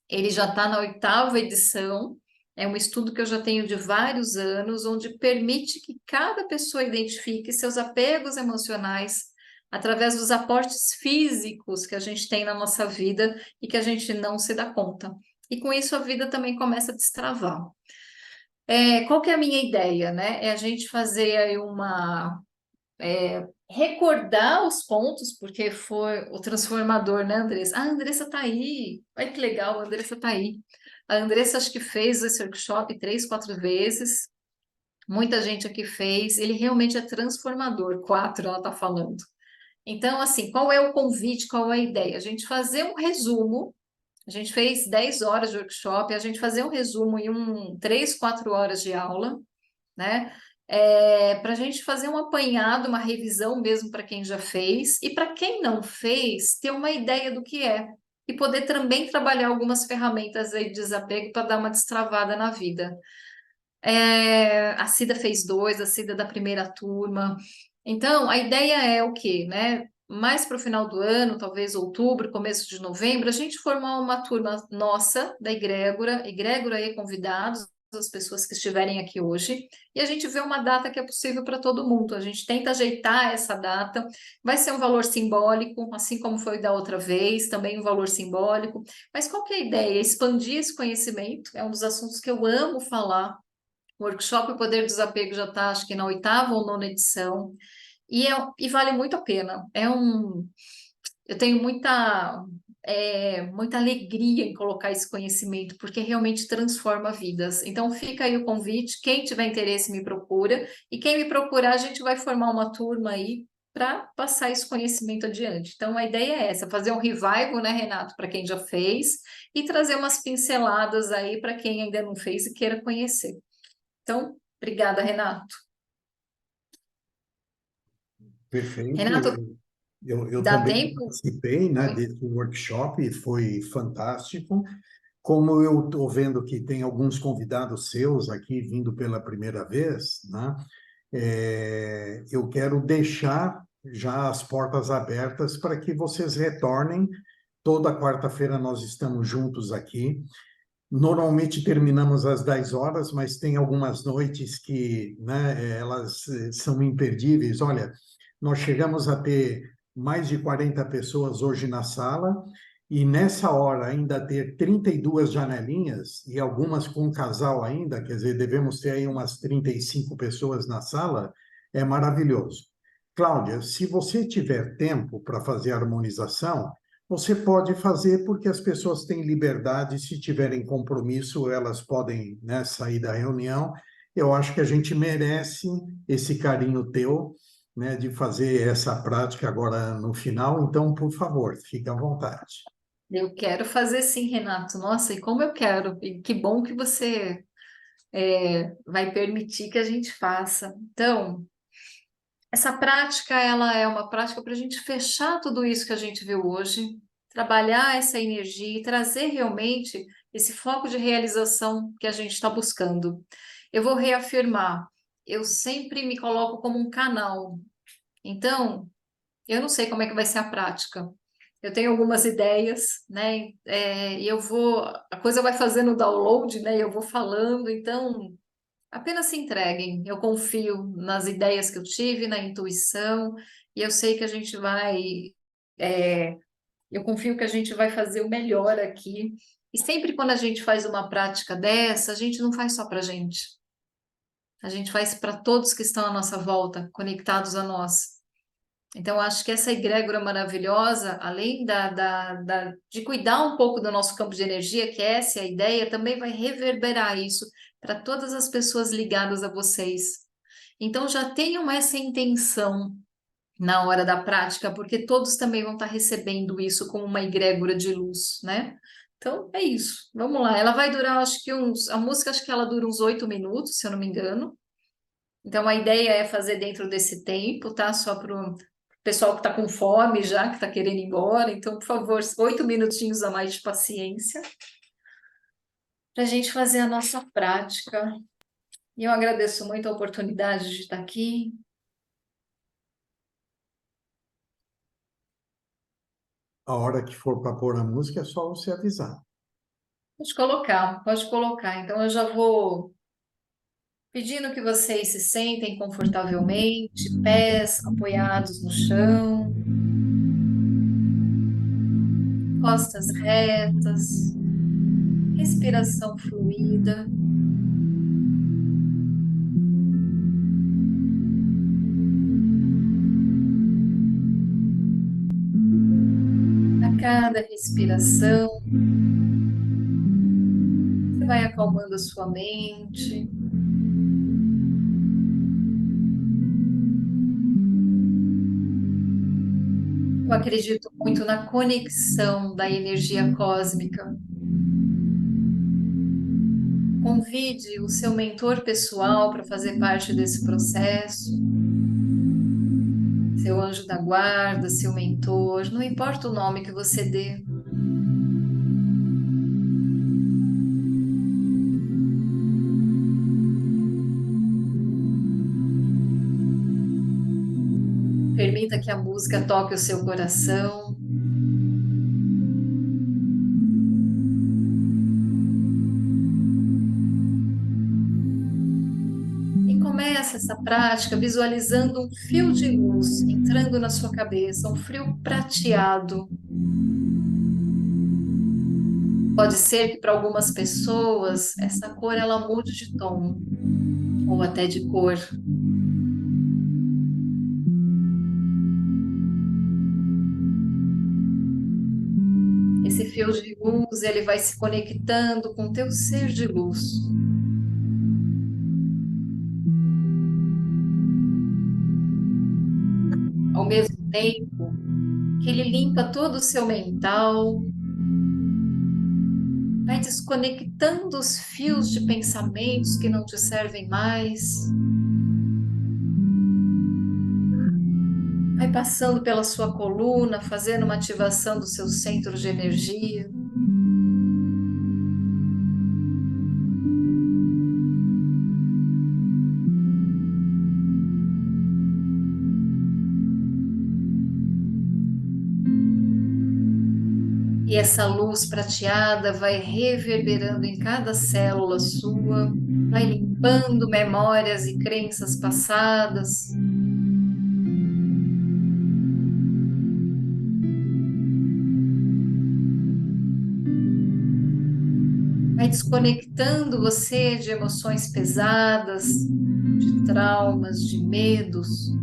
ele já está na 8ª edição, é um estudo que eu já tenho de vários anos, onde permite que cada pessoa identifique seus apegos emocionais através dos aportes físicos que a gente tem na nossa vida e que a gente não se dá conta. E com isso a vida também começa a destravar. Qual que é a minha ideia, né? É a gente fazer aí recordar os pontos, porque foi o transformador, né, Andressa? Ah, a Andressa tá aí. Olha que legal, a Andressa tá aí. A Andressa acho que fez esse workshop 3, 4 vezes. Muita gente aqui fez. Ele realmente é transformador. 4, ela tá falando. Então, assim, qual é o convite, qual é a ideia? A gente fazer um resumo. A gente fez 10 horas de workshop, a gente fazer um resumo em 3, 4 horas de aula, né? Para a gente fazer um apanhado, uma revisão mesmo para quem já fez, e para quem não fez, ter uma ideia do que é. E poder também trabalhar algumas ferramentas aí de desapego para dar uma destravada na vida. A Cida fez 2, a Cida da primeira turma. Então, a ideia é o quê, né? Mais para o final do ano, talvez outubro, começo de novembro, a gente formar uma turma nossa, da Egrégora e convidados, as pessoas que estiverem aqui hoje, e a gente vê uma data que é possível para todo mundo. A gente tenta ajeitar essa data, vai ser um valor simbólico, assim como foi da outra vez, também um valor simbólico. Mas qual que é a ideia? Expandir esse conhecimento, é um dos assuntos que eu amo falar. O workshop O Poder do Desapego já está, acho que na 8ª ou 9ª edição, e vale muito a pena. Eu tenho muita alegria em colocar esse conhecimento, porque realmente transforma vidas. Então, fica aí o convite. Quem tiver interesse, me procura. E quem me procurar, a gente vai formar uma turma aí para passar esse conhecimento adiante. Então, a ideia é essa: fazer um revival, né, Renato, para quem já fez, e trazer umas pinceladas aí para quem ainda não fez e queira conhecer. Então, obrigada, Renato. Perfeito. Renato, Eu dá também tempo? participei, né, desse workshop e foi fantástico. Como eu estou vendo que tem alguns convidados seus aqui vindo pela primeira vez, né, eu quero deixar já as portas abertas para que vocês retornem. Toda quarta-feira nós estamos juntos aqui. Normalmente terminamos às 10 horas, mas tem algumas noites que, né, elas são imperdíveis. Olha, nós chegamos a ter mais de 40 pessoas hoje na sala, e nessa hora ainda ter 32 janelinhas, e algumas com casal ainda, quer dizer, devemos ter aí umas 35 pessoas na sala, é maravilhoso. Cláudia, se você tiver tempo para fazer a harmonização, você pode fazer, porque as pessoas têm liberdade, se tiverem compromisso, elas podem, né, sair da reunião. Eu acho que a gente merece esse carinho teu, né, de fazer essa prática agora no final. Então, por favor, fique à vontade. Eu quero fazer sim, Renato. Nossa, e como eu quero. E que bom que você vai permitir que a gente faça. Então, essa prática, ela é uma prática para a gente fechar tudo isso que a gente viu hoje, trabalhar essa energia e trazer realmente esse foco de realização que a gente está buscando. Eu vou reafirmar, eu sempre me coloco como um canal. Então, eu não sei como é que vai ser a prática. Eu tenho algumas ideias, né? E a coisa vai fazendo download, né? Eu vou falando, então apenas se entreguem. Eu confio nas ideias que eu tive, na intuição, e eu sei que a gente é, eu confio que a gente vai fazer o melhor aqui. E sempre quando a gente faz uma prática dessa, a gente não faz só para a gente. A gente faz para todos que estão à nossa volta, conectados a nós. Então, acho que essa egrégora maravilhosa, além de cuidar um pouco do nosso campo de energia, que essa é a ideia, também vai reverberar isso para todas as pessoas ligadas a vocês. Então, já tenham essa intenção na hora da prática, porque todos também vão estar recebendo isso como uma egrégora de luz, né? Então, é isso. Vamos lá. Ela vai durar, acho que a música, acho que ela dura uns 8 minutos, se eu não me engano. Então, a ideia é fazer dentro desse tempo, tá? Só para o pessoal que está com fome já, que está querendo ir embora. Então, por favor, 8 minutinhos a mais de paciência para a gente fazer a nossa prática. E eu agradeço muito a oportunidade de estar aqui. A hora que for para pôr a música, é só você avisar. Pode colocar, pode colocar. Então, eu já vou pedindo que vocês se sentem confortavelmente, pés apoiados no chão, costas retas, respiração fluida. cada respiração, você vai acalmando a sua mente. Eu acredito muito na conexão da energia cósmica. Convide o seu mentor pessoal para fazer parte desse processo. Seu anjo da guarda, seu mentor, não importa o nome que você dê. Permita que a música toque o seu coração. E começa essa prática visualizando um fio de luz entrando na sua cabeça, um fio prateado. Pode ser que para algumas pessoas essa cor ela mude de tom ou até de cor. Esse fio de luz, ele vai se conectando com o teu ser de luz. Ao mesmo tempo que ele limpa todo o seu mental, vai desconectando os fios de pensamentos que não te servem mais. Vai passando pela sua coluna, fazendo uma ativação do seu centro de energia. E essa luz prateada vai reverberando em cada célula sua, vai limpando memórias e crenças passadas. Vai desconectando você de emoções pesadas, de traumas, de medos.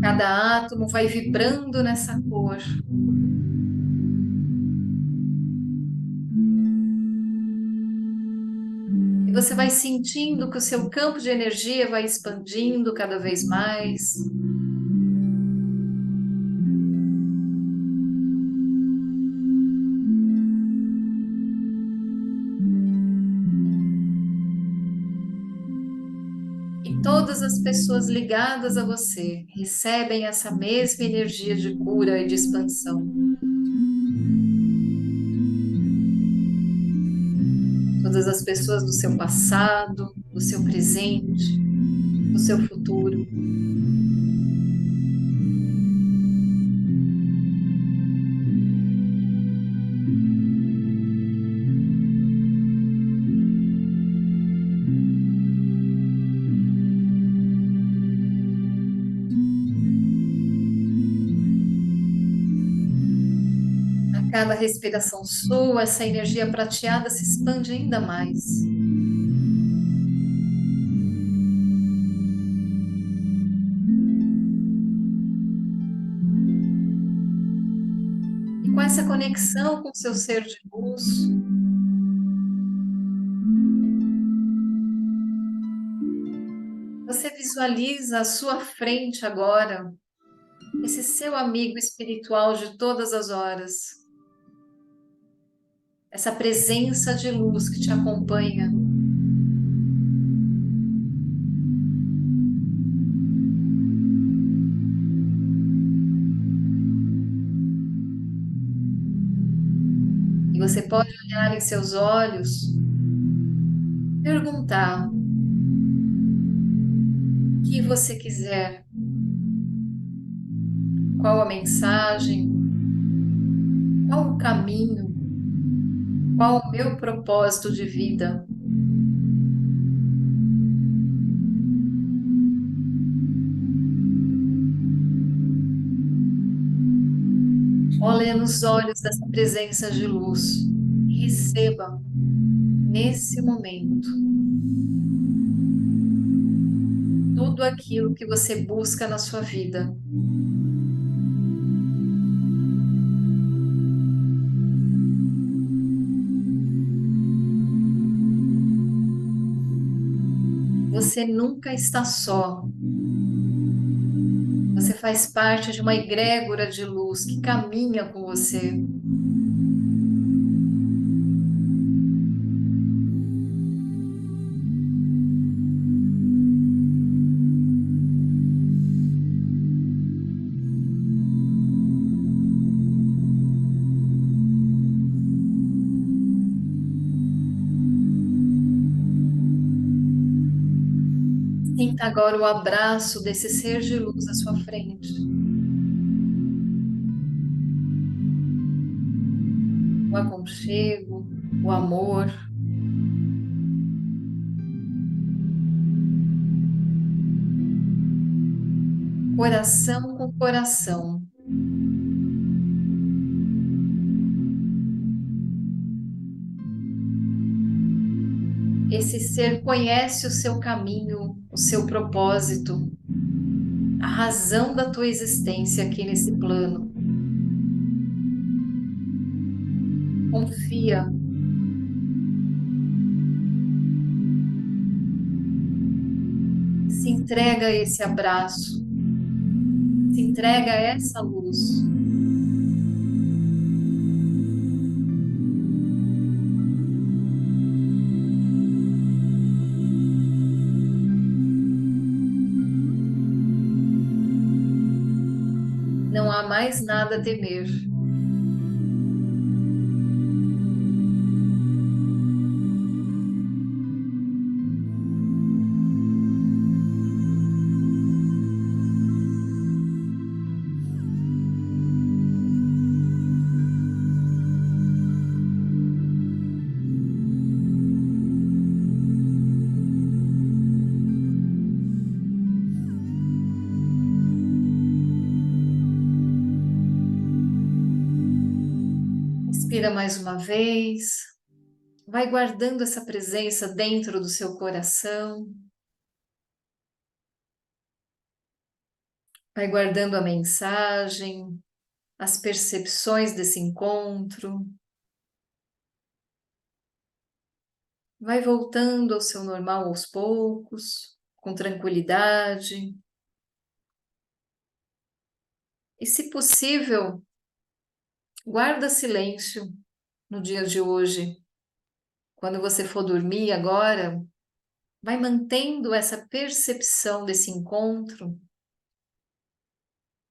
Cada átomo vai vibrando nessa cor. E você vai sentindo que o seu campo de energia vai expandindo cada vez mais. E todas as pessoas ligadas a você recebem essa mesma energia de cura e de expansão. Todas as pessoas do seu passado, do seu presente, do seu futuro. A cada respiração sua, essa energia prateada se expande ainda mais. E com essa conexão com o seu ser de luz, você visualiza à sua frente agora esse seu amigo espiritual de todas as horas. Essa presença de luz que te acompanha. E você pode olhar em seus olhos, perguntar o que você quiser. Qual a mensagem? Qual o caminho? Qual o meu propósito de vida? Olhe nos olhos dessa presença de luz e receba nesse momento tudo aquilo que você busca na sua vida. Você nunca está só. Você faz parte de uma egrégora de luz que caminha com você. Sinta agora o abraço desse ser de luz à sua frente. O aconchego, o amor. Coração com coração. Esse ser conhece o seu caminho, o seu propósito, a razão da tua existência aqui nesse plano. Confia. Se entrega a esse abraço. Se entrega a essa luz. Não há mais nada a temer. Respira mais uma vez. Vai guardando essa presença dentro do seu coração. Vai guardando a mensagem, as percepções desse encontro. Vai voltando ao seu normal aos poucos, com tranquilidade. E, se possível, guarda silêncio no dia de hoje. Quando você for dormir agora, vai mantendo essa percepção desse encontro,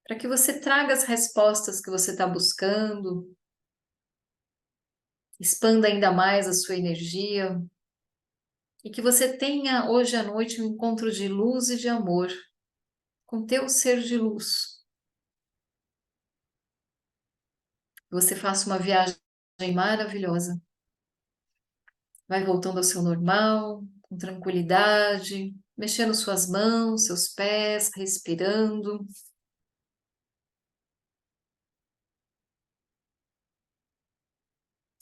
para que você traga as respostas que você está buscando, expanda ainda mais a sua energia, e que você tenha hoje à noite um encontro de luz e de amor com teu ser de luz. Você faça uma viagem maravilhosa. Vai voltando ao seu normal, com tranquilidade, mexendo suas mãos, seus pés, respirando.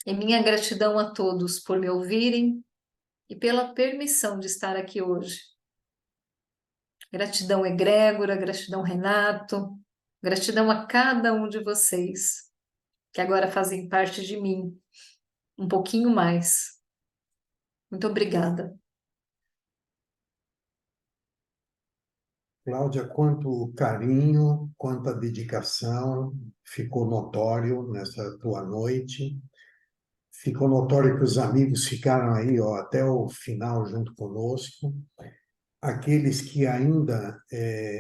E minha gratidão a todos por me ouvirem e pela permissão de estar aqui hoje. Gratidão, egrégora, gratidão, Renato, gratidão a cada um de vocês, que agora fazem parte de mim, um pouquinho mais. Muito obrigada. Cláudia, quanto carinho, quanta dedicação ficou notório nessa tua noite. Ficou notório que os amigos ficaram aí, ó, até o final junto conosco. Aqueles que ainda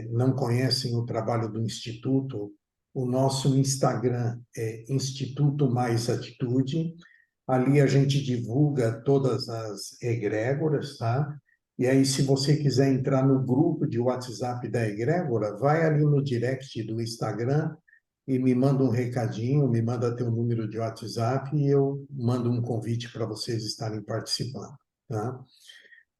não conhecem o trabalho do Instituto, o nosso Instagram é Instituto Mais Atitude. Ali a gente divulga todas as egrégoras, tá? E aí, se você quiser entrar no grupo de WhatsApp da egrégora, vai ali no direct do Instagram e me manda um recadinho, me manda teu número de WhatsApp e eu mando um convite para vocês estarem participando, tá?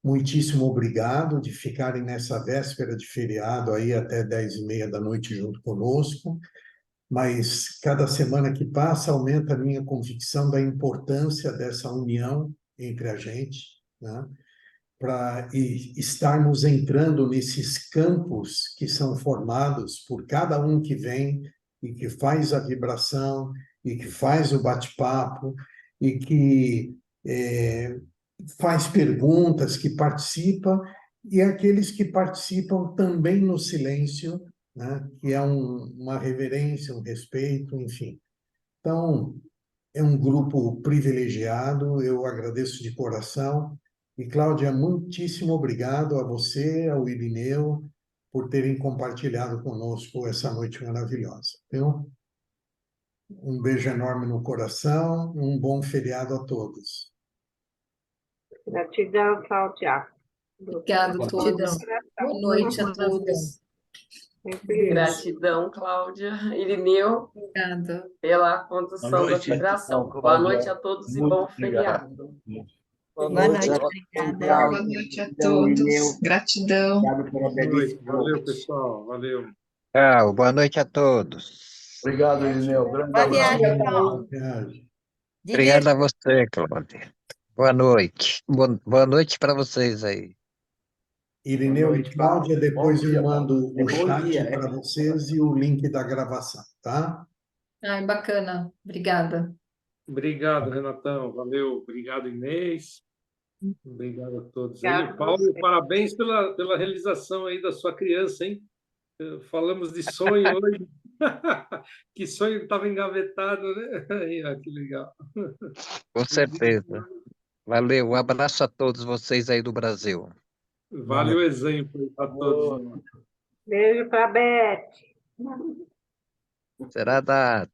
Muitíssimo obrigado de ficarem nessa véspera de feriado aí até 10h30 da noite junto conosco. mas cada semana que passa aumenta a minha convicção da importância dessa união entre a gente, né? Para estarmos entrando nesses campos que são formados por cada um que vem e que faz a vibração e que faz o bate-papo e que faz perguntas, que participa, e aqueles que participam também no silêncio, né? Que é uma reverência, um respeito, enfim. Então, é um grupo privilegiado, eu agradeço de coração. E, Cláudia, muitíssimo obrigado a você, ao Irineu, por terem compartilhado conosco essa noite maravilhosa. Viu? Um beijo enorme no coração, um bom feriado a todos. Gratidão, Cláudia. Obrigado a todos. Boa noite a todos. Gratidão, Cláudia. Irineu, Obrigada. pela condução da celebração. Boa noite a todos e bom feriado. Boa noite, obrigada. Boa noite a todos. Gratidão. Boa noite. Valeu, pessoal. Valeu. Tchau, boa noite a todos. Obrigado, Irineu. Grande Boa abraço. viagem, Paulo. Obrigado a você, Cláudia. Boa noite. Boa noite para vocês aí. Irineu e Cláudia, depois Bom dia, eu mando Paulo. o Bom chat dia. para vocês e o link da gravação, tá? Ai, bacana. Obrigada. Obrigado, Renatão. Valeu. Obrigado, Inês. Obrigado a todos. Obrigado Aí, a Paulo, você. parabéns pela realização aí da sua criança, hein? Falamos de sonho hoje. Que sonho estava engavetado, né? Aí, ó, que legal. Com certeza. Valeu, um abraço a todos vocês aí do Brasil. Vale o exemplo para todos. Beijo para a Beth. Será dado.